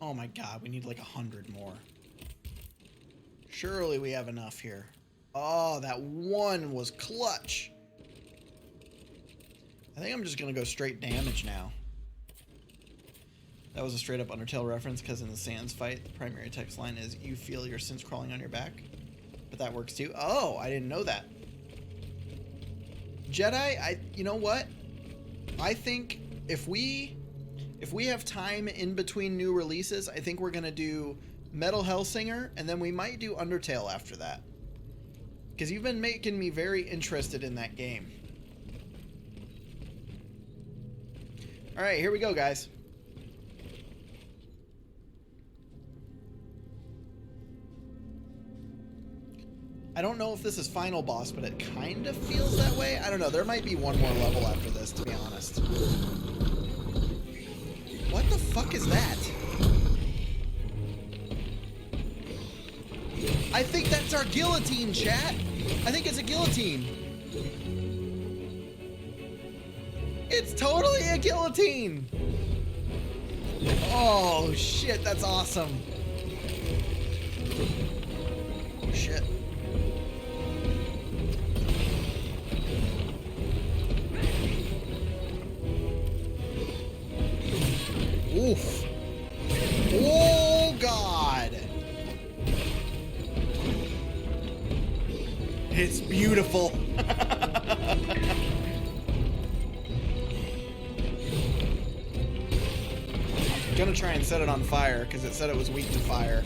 Oh my god, we need like 100 more. Surely we have enough here. Oh, that one was clutch. I think I'm just gonna go straight damage now. That was a straight up Undertale reference because in the Sans fight, the primary text line is, "You feel your sins crawling on your back." But that works too. Oh, I didn't know that. Jedi, you know what? I think if we have time in between new releases, I think we're gonna do Metal Hellsinger, and then we might do Undertale after that. Because you've been making me very interested in that game. Alright, here we go, guys. I don't know if this is final boss, but it kind of feels that way. I don't know. There might be one more level after this, to be honest. What the fuck is that? I think that's our guillotine, chat. I think it's a guillotine. It's totally a guillotine. Oh, shit, that's awesome. Oh, shit. Oof. Oh, God. It's beautiful. Gonna try and set it on fire because it said it was weak to fire.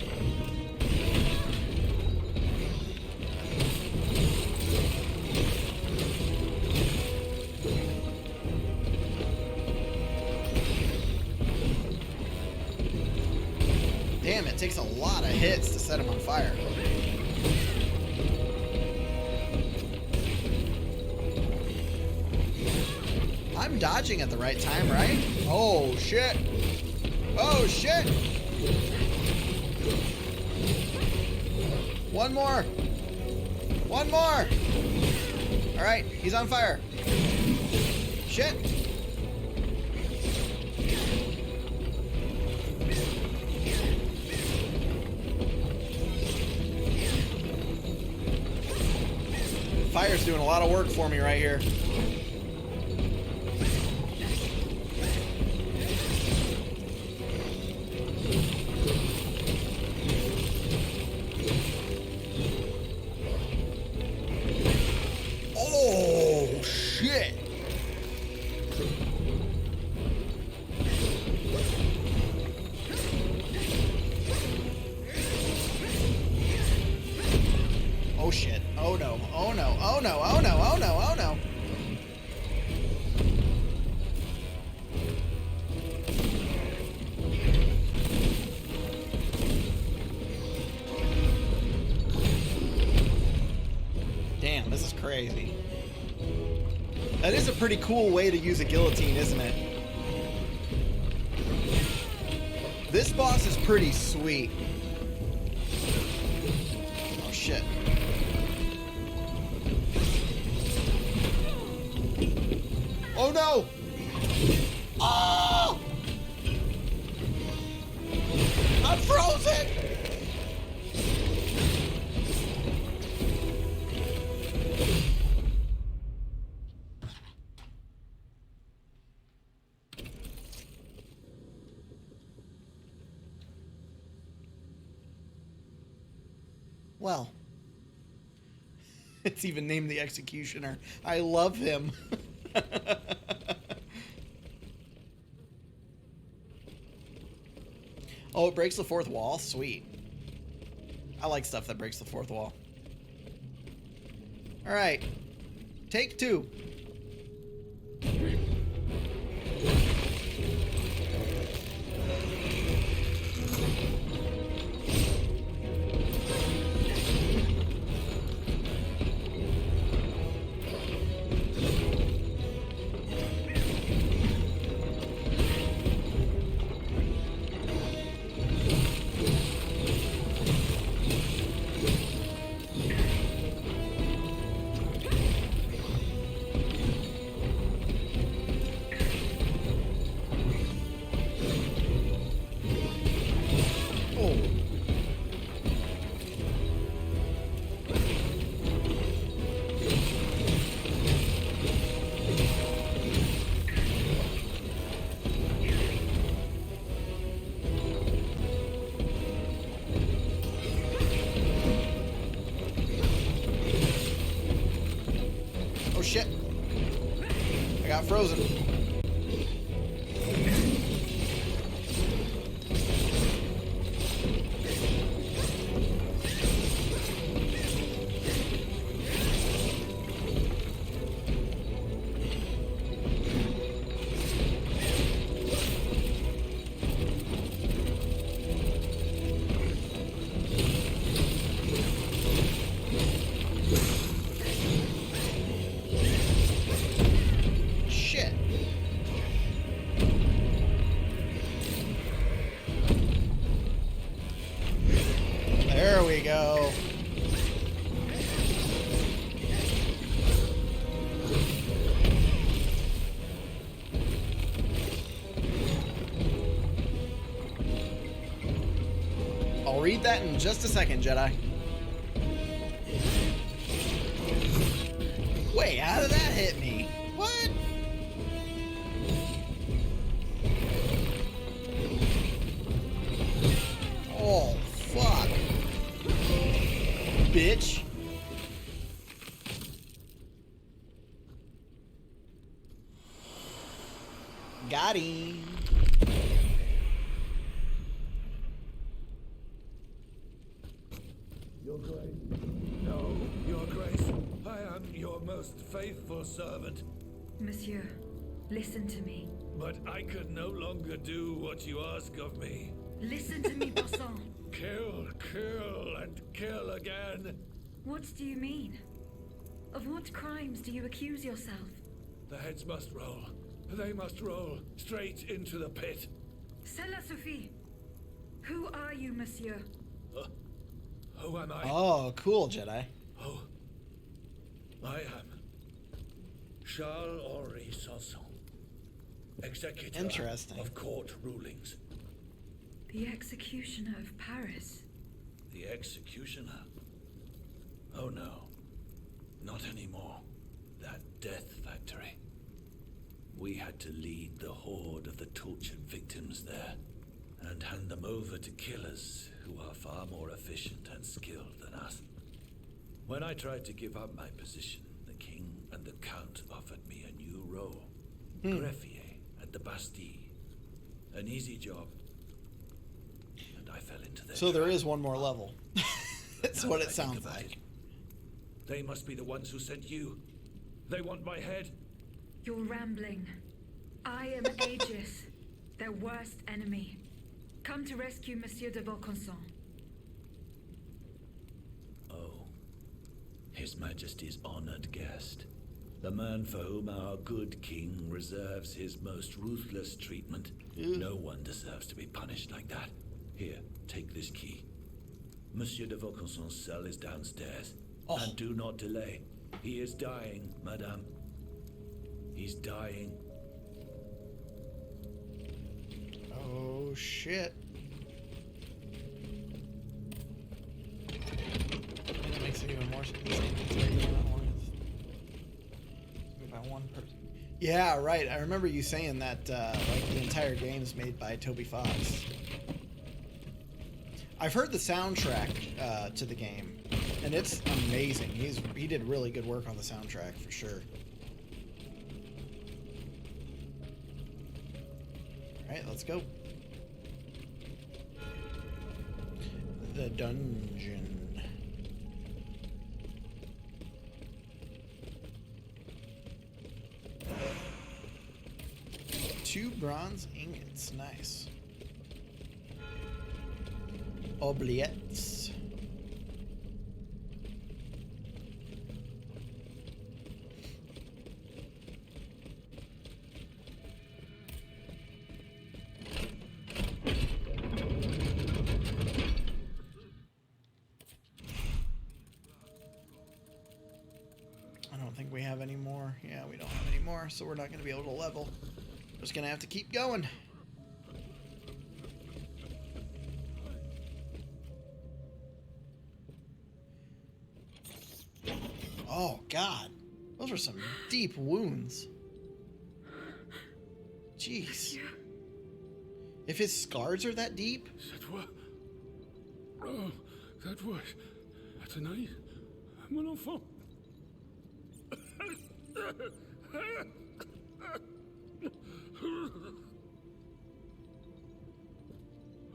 Damn, it takes a lot of hits to set him on fire. I'm dodging at the right time, right? Oh, shit. Oh, shit. One more. One more. All right, he's on fire. Shit. Fire's doing a lot of work for me right here. Oh, shit. Oh, shit. Oh, no. Oh, no. Oh, no. Oh, no. Oh, no. Oh, no. Damn, this is crazy. That is a pretty cool way to use a guillotine, isn't it? This boss is pretty sweet. Oh, shit. Oh, no! Oh! I'm frozen! Well, it's even named the Executioner. I love him. Oh, it breaks the fourth wall? Sweet. I like stuff that breaks the fourth wall. All right. Take two. Oh shit. I got frozen. Shit. read that in just a second, Jedi. Wait, how did that hit me? What? Oh, fuck. Bitch. Got him. Your Grace. No, Your Grace. I am your most faithful servant. Monsieur, listen to me. But I could no longer do what you ask of me. Listen to me, Bossan. Kill, kill, and kill again. What do you mean? Of what crimes do you accuse yourself? The heads must roll. They must roll straight into the pit. Cela Sophie. Who are you, monsieur? Who am I? Oh, cool, Jedi. Oh, I am Charles-Henri Sanson, executor Interesting. of court rulings. The executioner of Paris. The executioner? Oh no, not anymore. That death factory. We had to lead the horde of the tortured victims there and hand them over to killers who are far more efficient and skilled than us. When I tried to give up my position, the king and the count offered me a new role. Greffier at the Bastille. An easy job. And I fell into their So there trap. is one more level. That's Now what that it I think sounds about like. it, they must be the ones who sent you. They want my head. You're rambling. I am Aegis, their worst enemy. Come to rescue Monsieur de Vaucanson. Oh, His Majesty's honored guest. The man for whom our good king reserves his most ruthless treatment. No one deserves to be punished like that. Here, take this key. Monsieur de Vaucanson's cell is downstairs. And do not delay. He is dying, madame. He's dying. Oh, shit. That makes it even more by one person. Yeah, right. I remember you saying that like the entire game's made by Toby Fox. I've heard the soundtrack to the game, and it's amazing. He did really good work on the soundtrack for sure. All right, let's go. The dungeon. 2 bronze ingots. Nice. Oubliettes. I don't think we have any more. Yeah, we don't have any more, so we're not going to be able to level. Just going to have to keep going. Oh, God. Those are some deep wounds. Jeez. If his scars are that deep? Oh, that was... Tonight, mon enfant.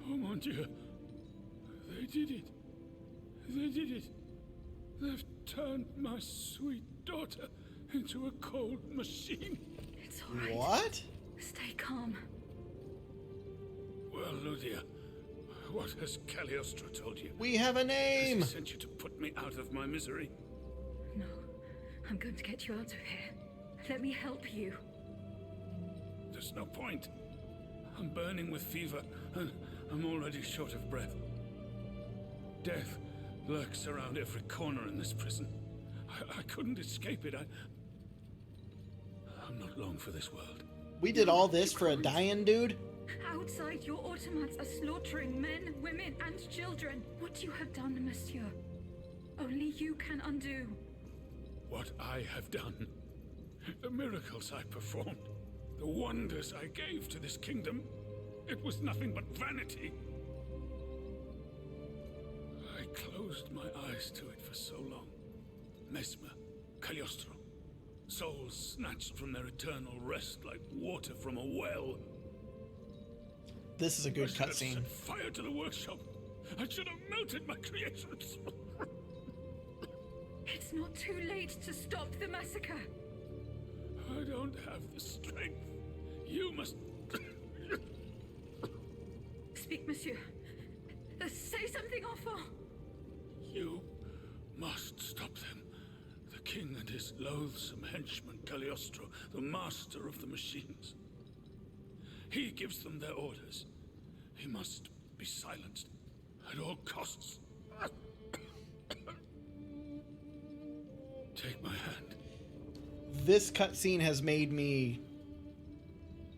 Oh, mon Dieu. They did it. They did it. They've turned my sweet daughter into a cold machine. It's all right. What? Stay calm. Well, Ludia, what has Cagliostro told you? We have a name! Has he sent you to put me out of my misery? No, I'm going to get you out of here. Let me help you. There's no point. I'm burning with fever, and I'm already short of breath. Death lurks around every corner in this prison. I couldn't escape it. I'm not long for this world. We did all this for a dying dude? Outside, your automats are slaughtering men, women, and children. What you have done, monsieur, only you can undo. What I have done, the miracles I performed, the wonders I gave to this kingdom, it was nothing but vanity. I closed my eyes to it for so long. Mesmer, Cagliostro, souls snatched from their eternal rest like water from a well. This is a good I should have cutscene. set fire to the workshop. I should have melted my creations. It's not too late to stop the massacre. I don't have the strength. You must... Speak, monsieur. Say something, enfant. You must stop them. The king and his loathsome henchman, Cagliostro, the master of the machines. He gives them their orders. He must be silenced at all costs. Take my hand. This cutscene has made me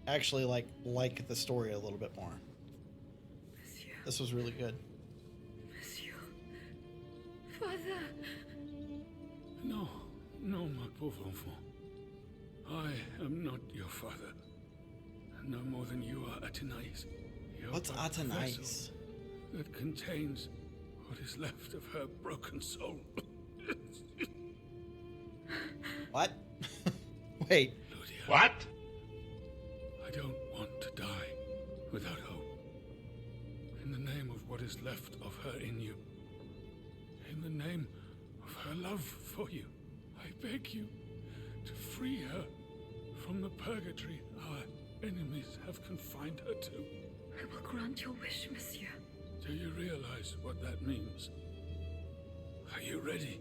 actually like the story a little bit more. Monsieur. This was really good. Monsieur. Father. No, no, my pauvre enfant. I am not your father. No more than you are Athenais. What's Athenais? That contains what is left of her broken soul. What? Wait. Ludia. What? I don't want to die without hope. In the name of what is left of her in you. In the name of her love for you. I beg you to free her from the purgatory our enemies have confined her to. I will grant your wish, monsieur. Do you realize what that means? Are you ready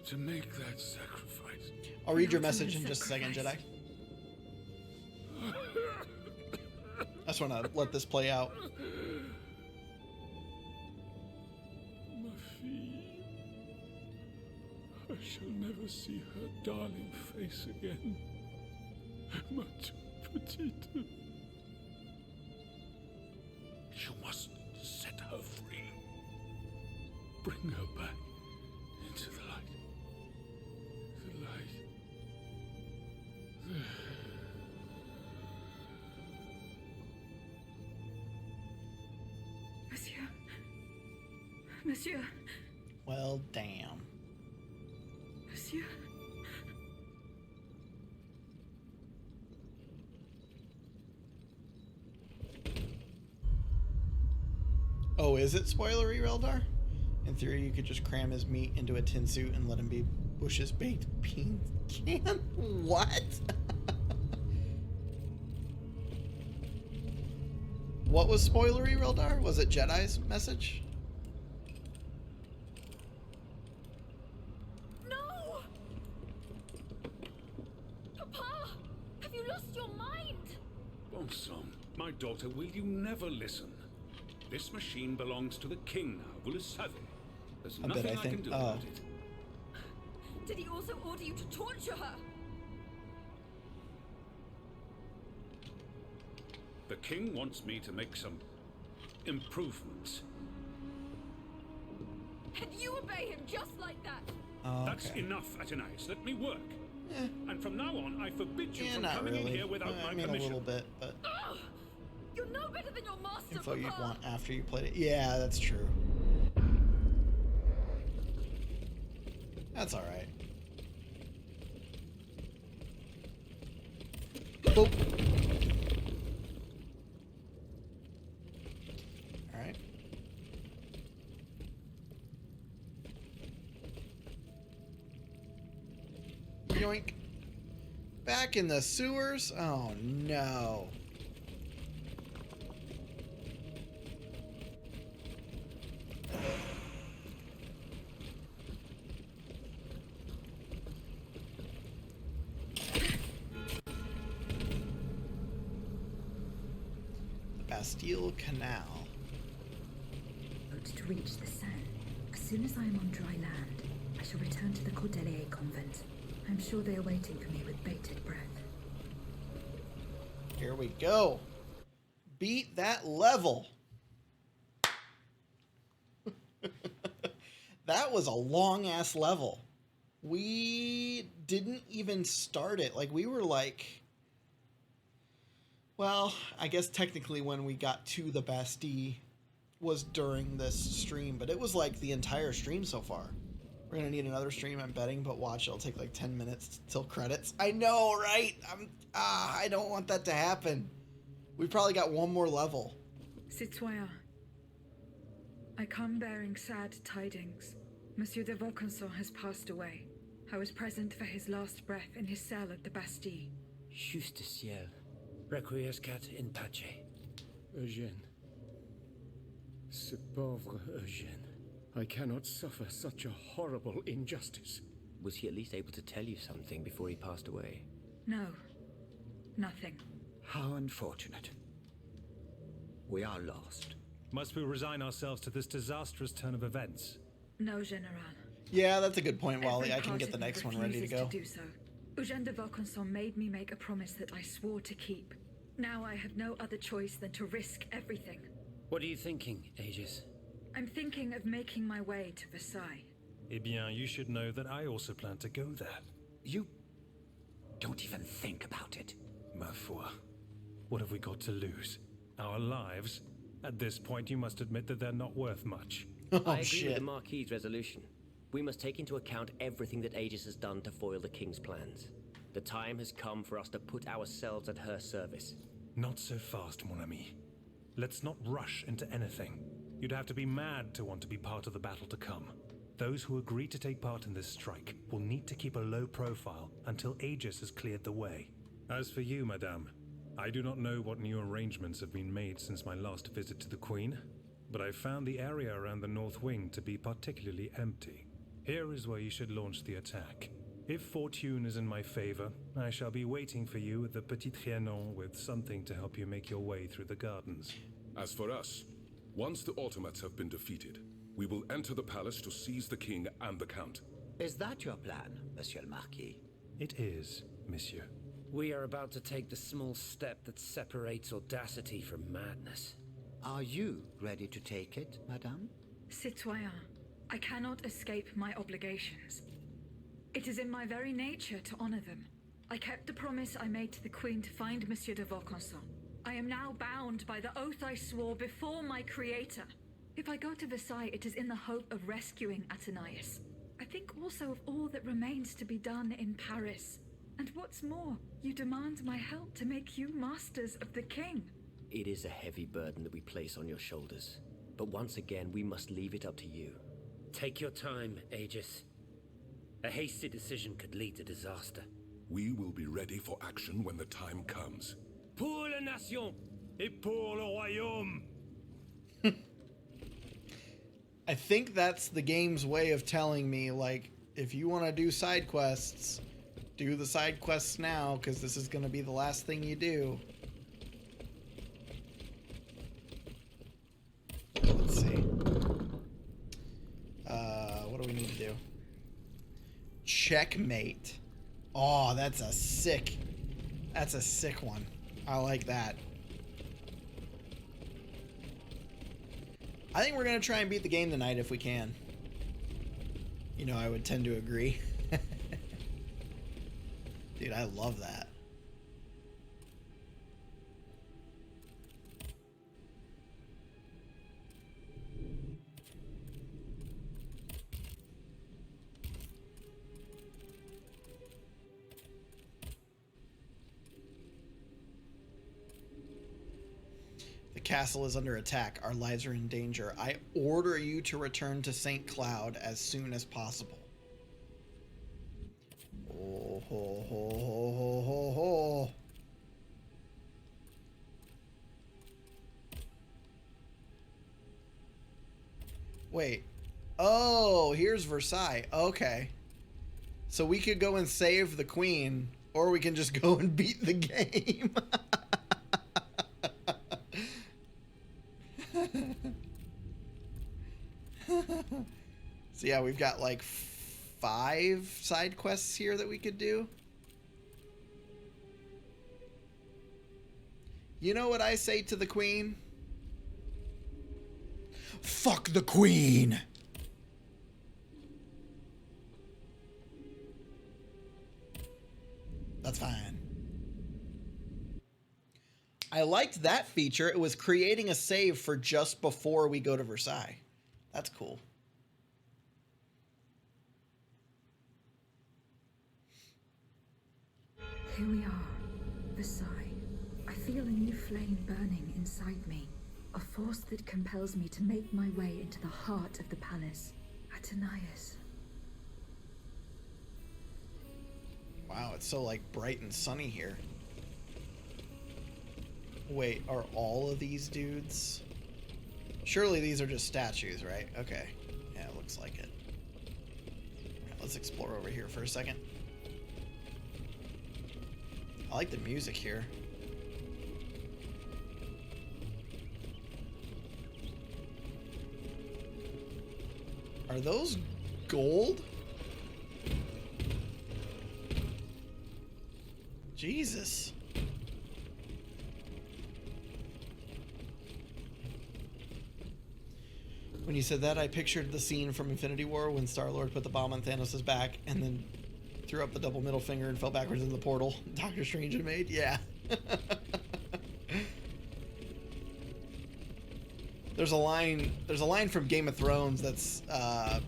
to make that sacrifice? I'll read your message in just a second, Jedi. I just want to let this play out. Ma fille, I shall never see her darling face again. Ma toute petite. You must set her free. Bring her back into the light. The light. Monsieur. Monsieur. Well, damn. Monsieur. Oh, is it spoilery, Reldar? In theory, you could just cram his meat into a tin suit and let him be Bush's baked bean can? What? What was spoilery, Reldar? Was it Jedi's message? No! Papa! Have you lost your mind? Bon sang, my daughter, will you never listen? This machine belongs to the king now, vous le savez. There's nothing I can do about it. Did he also order you to torture her? The king wants me to make some improvements. And you obey him just like that? Oh, That's enough, Athenais. Let me work. Eh. And from now on, I forbid you from Not coming really. in here without my I mean, permission. a little bit, but Ugh! You're no better than your master, info Papa! you'd want after you played it. Yeah, that's true. That's alright. Boop. Alright. Yoink. Back in the sewers? Oh no. Bastille Canal. Boat to reach the Seine. As soon as I am on dry land, I shall return to the Cordelier convent. I'm sure they are waiting for me with bated breath. Here we go. beat that level. That was a long ass level. We didn't even start it. Like, we were like, well, I guess technically when we got to the Bastille was during this stream, but it was like the entire stream so far. We're gonna need another stream, I'm betting, but watch, it'll take like 10 minutes till credits. I know, right? I don't want that to happen. We probably got one more level. Citoyen, I come bearing sad tidings. Monsieur de Vaucanson has passed away. I was present for his last breath in his cell at the Bastille. Juste ciel. Requiescat in pace. Eugène. Ce pauvre Eugène. I cannot suffer such a horrible injustice. Was he at least able to tell you something before he passed away? No. Nothing. How unfortunate. We are lost. Must we resign ourselves to this disastrous turn of events? No, General. Yeah, that's a good point, Wally. Every I can part get the of me next one ready to refuses go. do so. Eugène de Vaucanson made me make a promise that I swore to keep. Now I have no other choice than to risk everything. What are you thinking, Aegis? I'm thinking of making my way to Versailles. Eh bien, you should know that I also plan to go there. You don't even think about it. Ma foi. What have we got to lose? Our lives? At this point, you must admit that they're not worth much. I agree with the Marquis's resolution. We must take into account everything that Aegis has done to foil the King's plans. The time has come for us to put ourselves at her service. Not so fast, mon ami. Let's not rush into anything. You'd have to be mad to want to be part of the battle to come. Those who agree to take part in this strike will need to keep a low profile until Aegis has cleared the way. As for you, madame, I do not know what new arrangements have been made since my last visit to the Queen, but I found the area around the North Wing to be particularly empty. Here is where you should launch the attack. If fortune is in my favor, I shall be waiting for you at the Petit Trianon with something to help you make your way through the gardens. As for us, once the automats have been defeated, we will enter the palace to seize the king and the count. Is that your plan, Monsieur le Marquis? It is, monsieur. We are about to take the small step that separates audacity from madness. Are you ready to take it, madame? Citoyen, I cannot escape my obligations. It is in my very nature to honor them. I kept the promise I made to the Queen to find Monsieur de Vaucanson. I am now bound by the oath I swore before my creator. If I go to Versailles, it is in the hope of rescuing Athenais. I think also of all that remains to be done in Paris. And what's more, you demand my help to make you masters of the king. It is a heavy burden that we place on your shoulders. But once again, we must leave it up to you. Take your time, Aegis. A hasty decision could lead to disaster. We will be ready for action when the time comes. Pour la nation et pour le royaume. I think that's the game's way of telling me, like, if you want to do side quests, do the side quests now, because this is going to be the last thing you do. Let's see. What do we need to do? Checkmate. Oh, that's a sick one. I like that. I think we're going to try and beat the game tonight if we can. You know, I would tend to agree. Dude, I love that. The castle is under attack. Our lives are in danger. I order you to return to St. Cloud as soon as possible. Oh, ho, ho, ho, ho, ho, ho. Wait. Oh, here's Versailles. Okay. So we could go and save the queen, or we can just go and beat the game. So yeah, we've got like 5 side quests here that we could do. You know what I say to the queen? Fuck the queen! That's fine. I liked that feature. It was creating a save for just before we go to Versailles. That's cool. Here we are, Versailles. I feel a new flame burning inside me. A force that compels me to make my way into the heart of the palace. Athenais. Wow, it's so like bright and sunny here. Wait, are all of these dudes? Surely these are just statues, right? Okay. Yeah, it looks like it. Right, let's explore over here for a second. I like the music here. Are those gold? Jesus. When you said that, I pictured the scene from Infinity War when Star-Lord put the bomb on Thanos' back and then threw up the double middle finger and fell backwards in the portal Doctor Strange had made. Yeah. There's a line from Game of Thrones that's I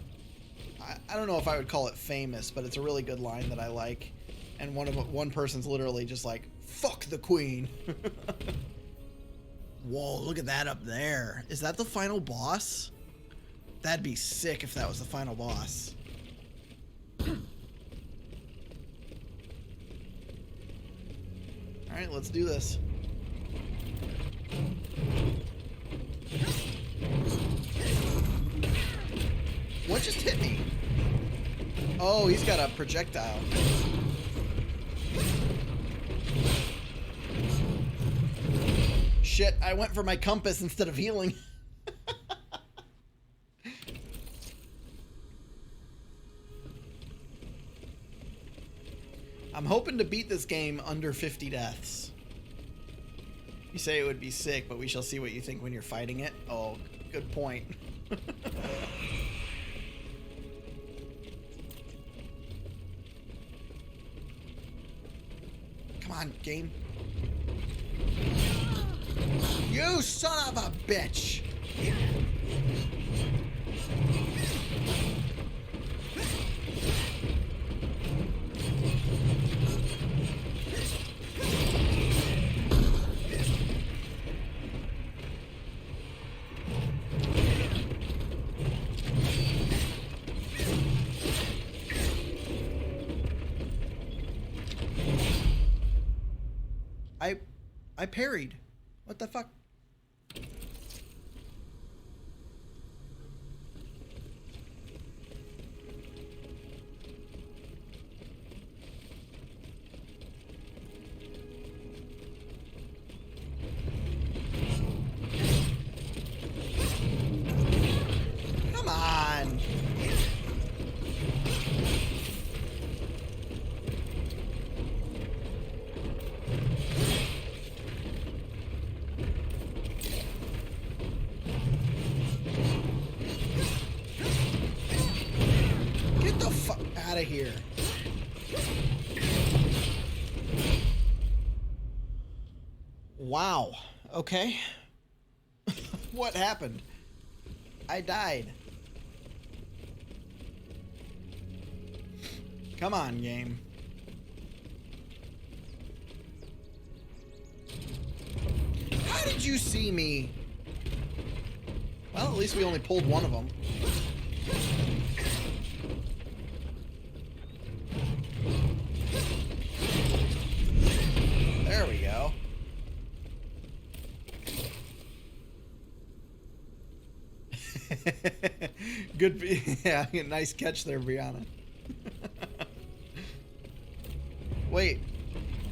don't know if I would call it famous, but it's a really good line that I like. And one person's literally just like, "Fuck the queen." Whoa, look at that up there. Is that the final boss? That'd be sick if that was the final boss. Alright, let's do this. What just hit me? Oh, he's got a projectile. Shit, I went for my compass instead of healing. I'm hoping to beat this game under 50 deaths. You say it would be sick, but we shall see what you think when you're fighting it. Oh, good point. Come on, game. You son of a bitch! I parried. What the fuck? Come on. Out of here. Wow. Okay. What happened? I died. Come on, game. How did you see me? Well, at least we only pulled one of them. There we go. Good, yeah, nice catch there, Brianna. Wait,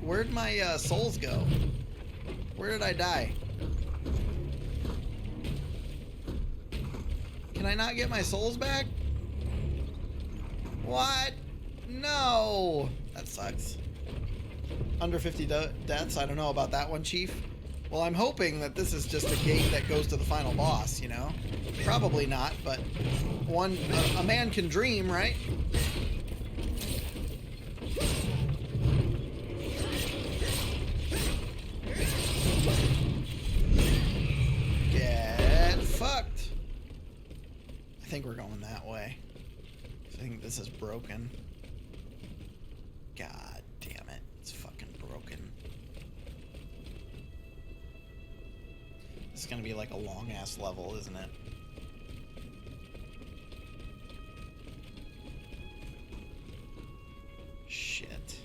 where'd my souls go? Where did I die? Can I not get my souls back? What? No! That sucks. Under 50 deaths? I don't know about that one, Chief. Well, I'm hoping that this is just a gate that goes to the final boss, you know? Probably not, but a man can dream, right? Get fucked. I think we're going that way. I think this is broken. God damn it. It's fucking broken. This is gonna be like a long ass level, isn't it? Shit.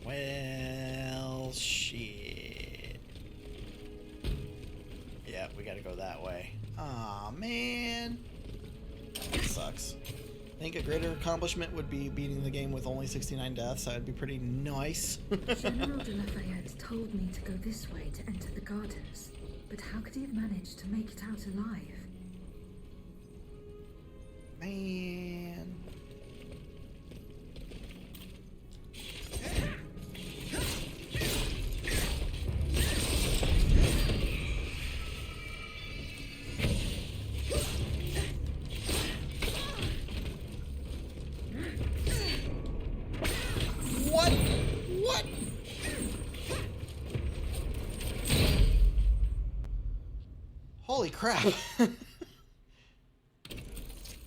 Well, shit. Yeah, we gotta go that way. Aw, man. That sucks. I think a greater accomplishment would be beating the game with only 69 deaths. That would be pretty nice. General de Lafayette told me to go this way to enter the gardens, but how could he have managed to make it out alive? Man. What? Holy crap. I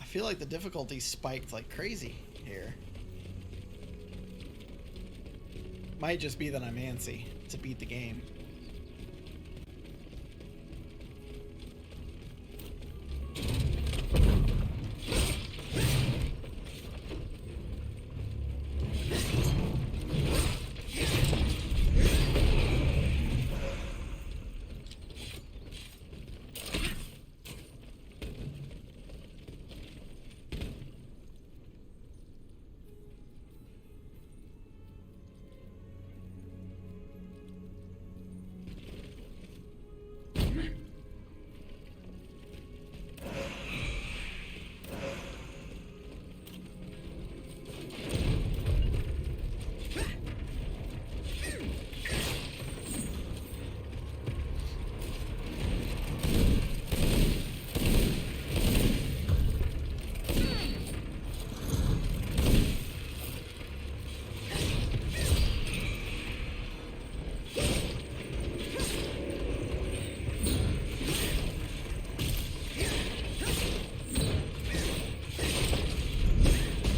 feel like the difficulty spiked like crazy here. Might just be that I'm antsy to beat the game.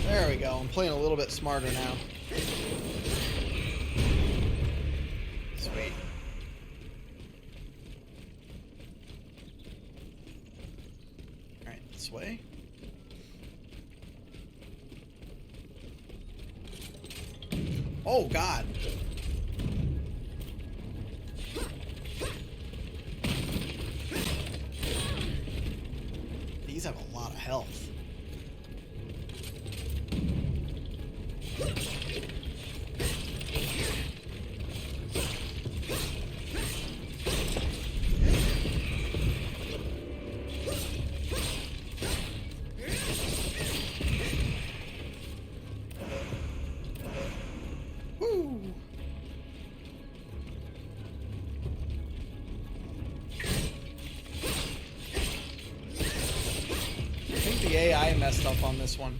There we go. I'm playing a little bit smarter now. Sweet. Alright, this way. Oh, God. These have a lot of health. Woo! I think the AI messed up on this one.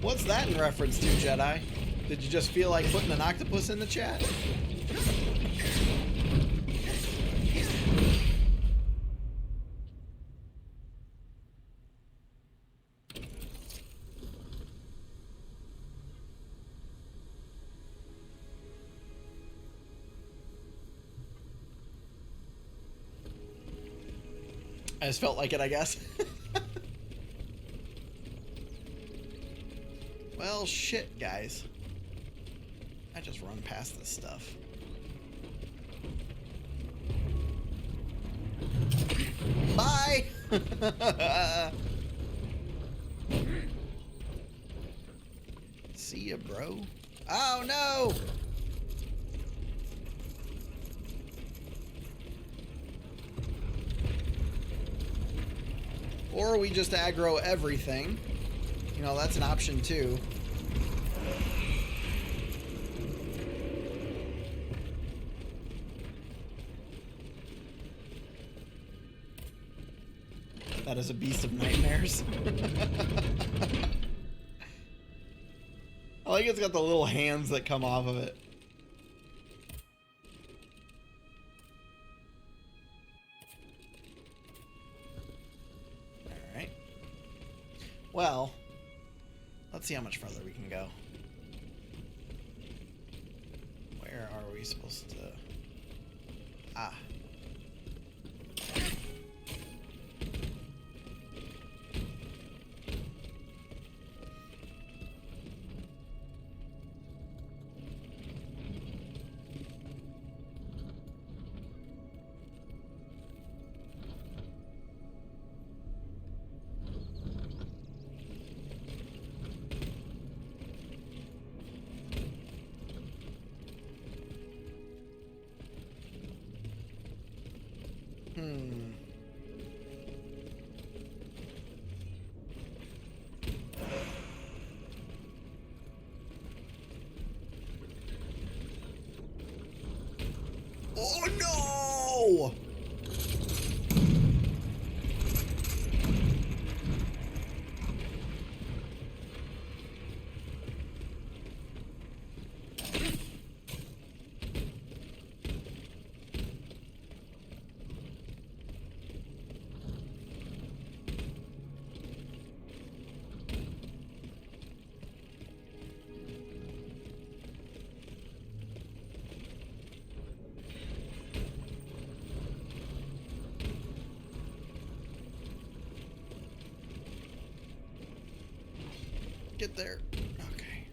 What's that in reference to, Jedi? Did you just feel like putting an octopus in the chat? I just felt like it, I guess. Well, shit, guys. I just run past this stuff. See ya, bro. Oh, no! Or we just aggro everything. You know, that's an option too. That is a beast of nightmares. I like it's got the little hands that come off of it. Alright. Well, let's see how much further we can go. Where are we supposed to... Ah. Oh no! Get there. Okay.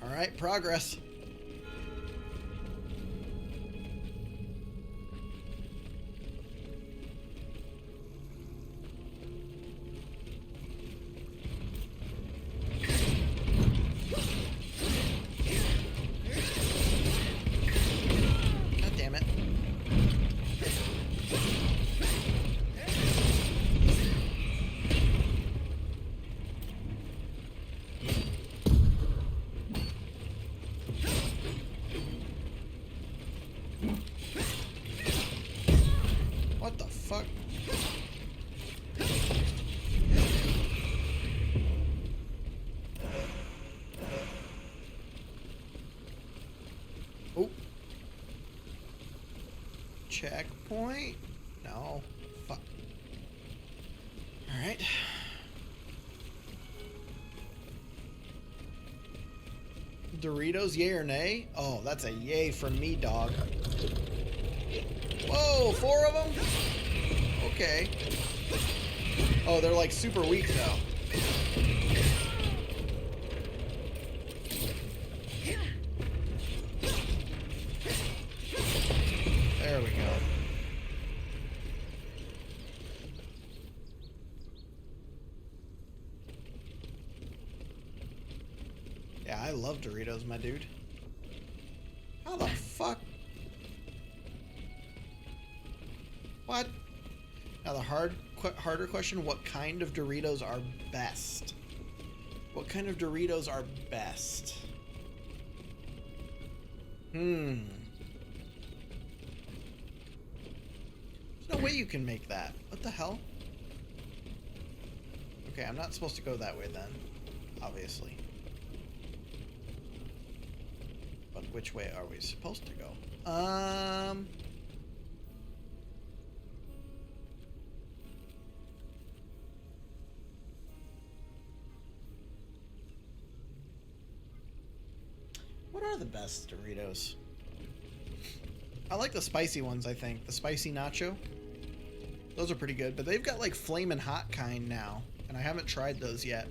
All right, progress. What the fuck? Oh. Checkpoint? No. Fuck. Alright. Doritos, yay or nay? Oh, that's a yay from me, dog. Whoa, 4 of them? Okay. Oh, they're like super weak though. There we go. Yeah, I love Doritos, my dude. How the fuck? What? Now the harder question, what kind of Doritos are best? What kind of Doritos are best? There's no way you can make that. What the hell? Okay, I'm not supposed to go that way then, obviously. But which way are we supposed to go? What are the best Doritos? I like the spicy ones, I think. The spicy nacho. Those are pretty good, but they've got like flamin' hot kind now, and I haven't tried those yet.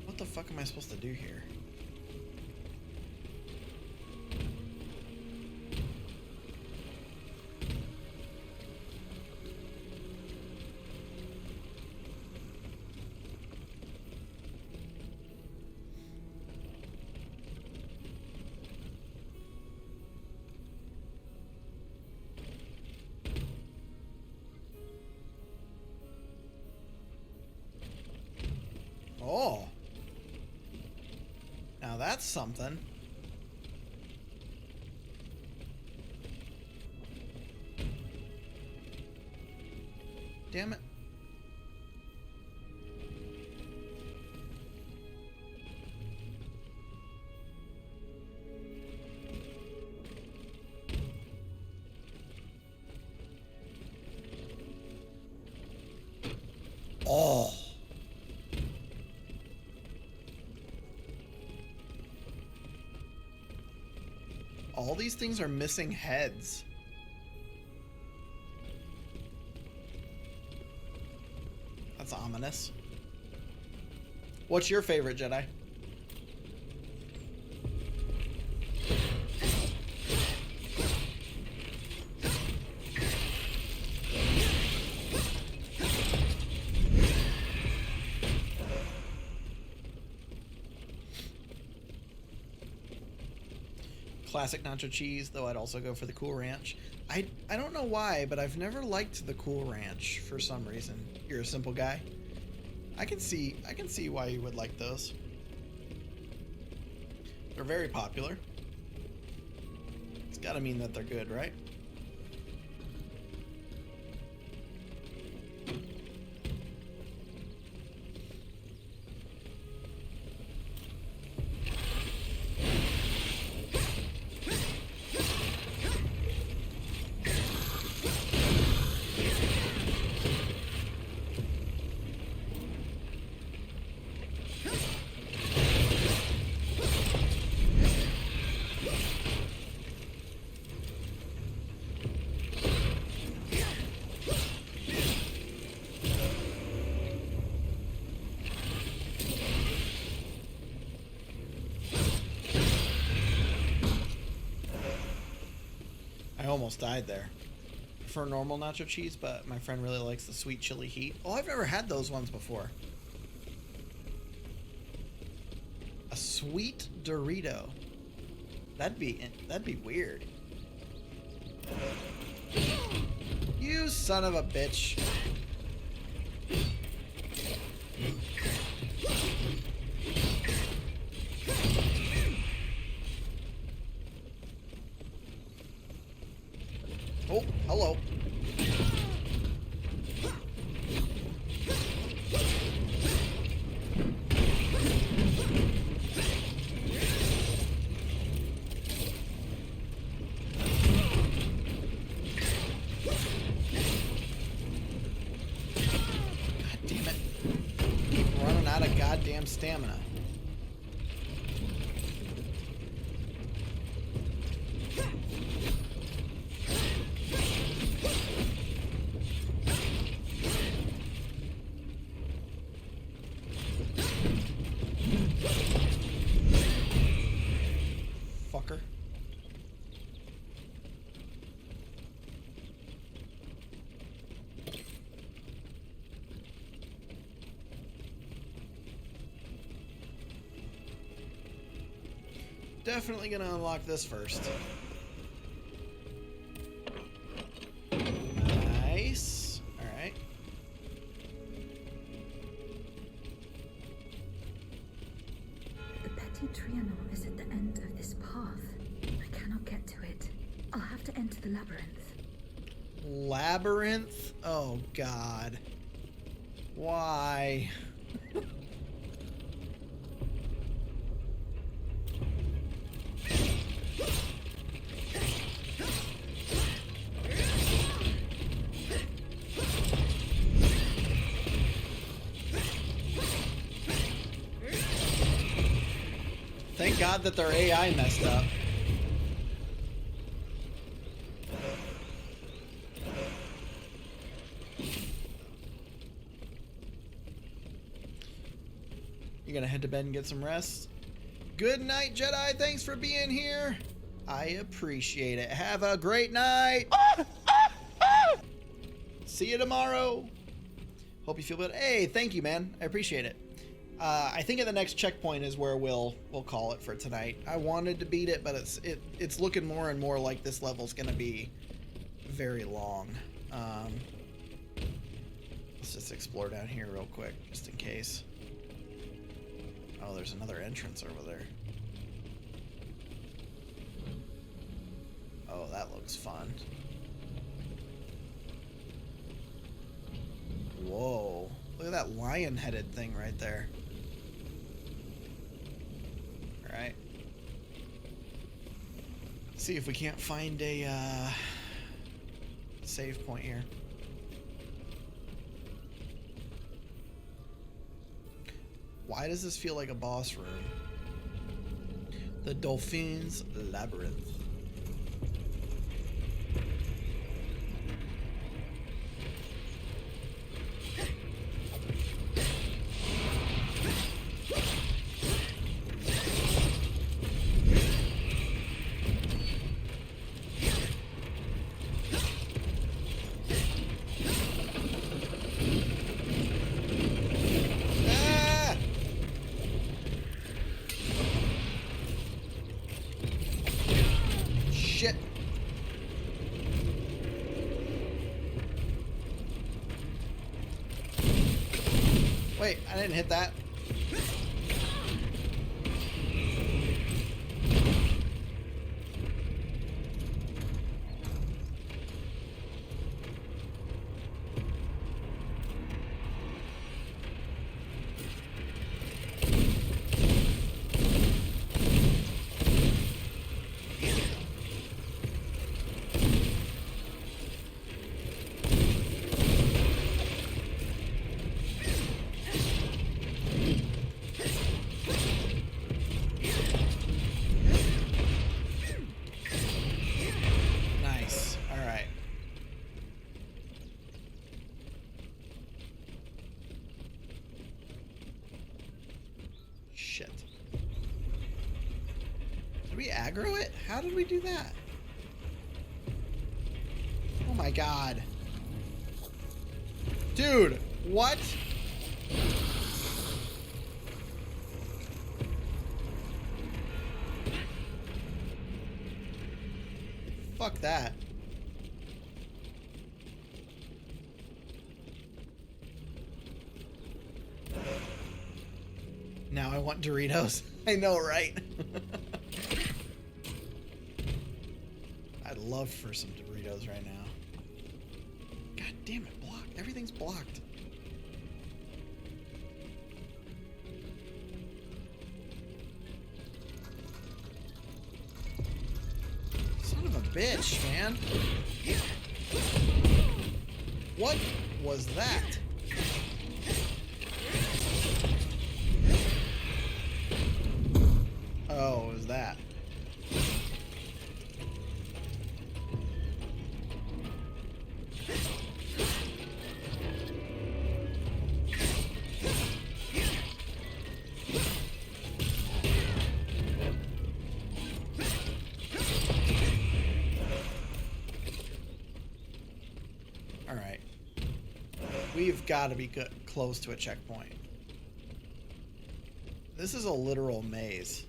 What the fuck am I supposed to do here? Oh. Now that's something. Damn it. Oh. All these things are missing heads. That's ominous. What's your favorite Jedi? Classic nacho cheese, though I'd also go for the Cool Ranch. I don't know why, but I've never liked the Cool Ranch for some reason. You're a simple guy. I can see why you would like those. They're very popular. It's got to mean that they're good, right? I almost died there. For normal nacho cheese, but my friend really likes the sweet chili heat. Oh, I've never had those ones before. A sweet Dorito. That'd be weird. You son of a bitch. Oh, hello. God damn it. Keep running out of goddamn stamina. Fucker. Definitely gonna unlock this first. Nice. Alright. The Petit Trianon is at the end of this path. I cannot get to it. I'll have to enter the labyrinth. Labyrinth? Oh, God. Why? god that their AI messed up. You gonna head to bed and get some rest? Good night, Jedi. Thanks for being here. I appreciate it. Have a great night. See you tomorrow. Hope you feel better. Hey, thank you, man. I appreciate it. I think at the next checkpoint is where we'll call it for tonight. I wanted to beat it, but it's looking more and more like this level's gonna be very long. Let's just explore down here real quick, just in case. Oh, there's another entrance over there. Oh, that looks fun. Whoa. Look at that lion-headed thing right there. Alright. See if we can't find a save point here. Why does this feel like a boss room? The Dauphin's Labyrinth. Wait, I didn't hit that. Aggro it? How did we do that? Oh my god. Dude, what? Fuck that. Now I want Doritos. I know, right? I'd love for some Doritos right now. God damn it, blocked. Everything's blocked. Son of a bitch, man. What was that? Oh, it was that. We've got to be close to a checkpoint. This is a literal maze.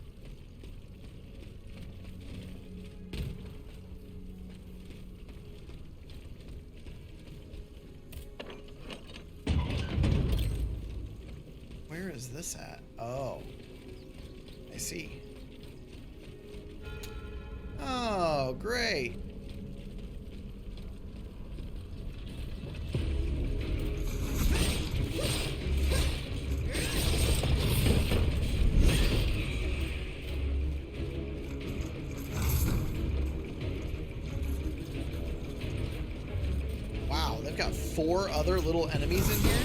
Where is this at? Oh, I see. Oh, great. They've got 4 other little enemies in here.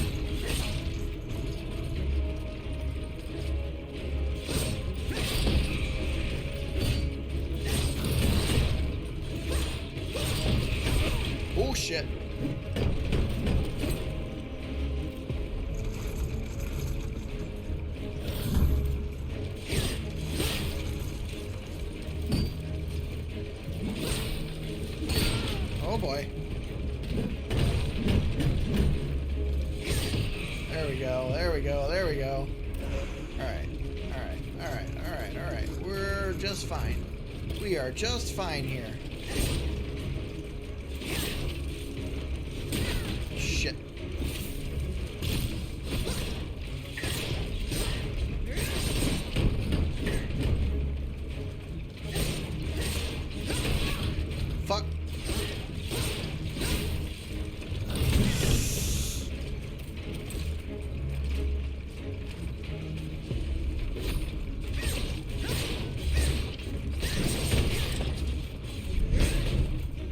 Oh boy. There we go, there we go, there we go. Alright, alright, alright, alright, alright. We're just fine. We are just fine here. Shit. Fuck.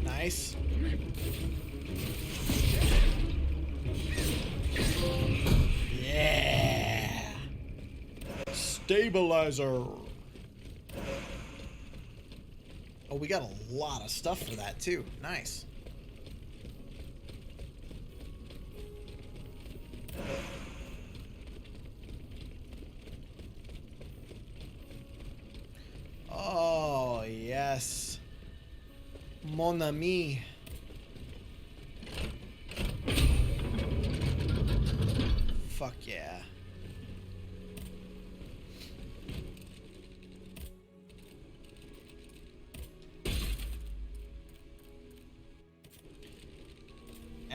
Nice. Yeah. Stabilizer. Oh, we got a lot of stuff for that too. Nice. Oh, yes. Mon ami. Fuck yeah.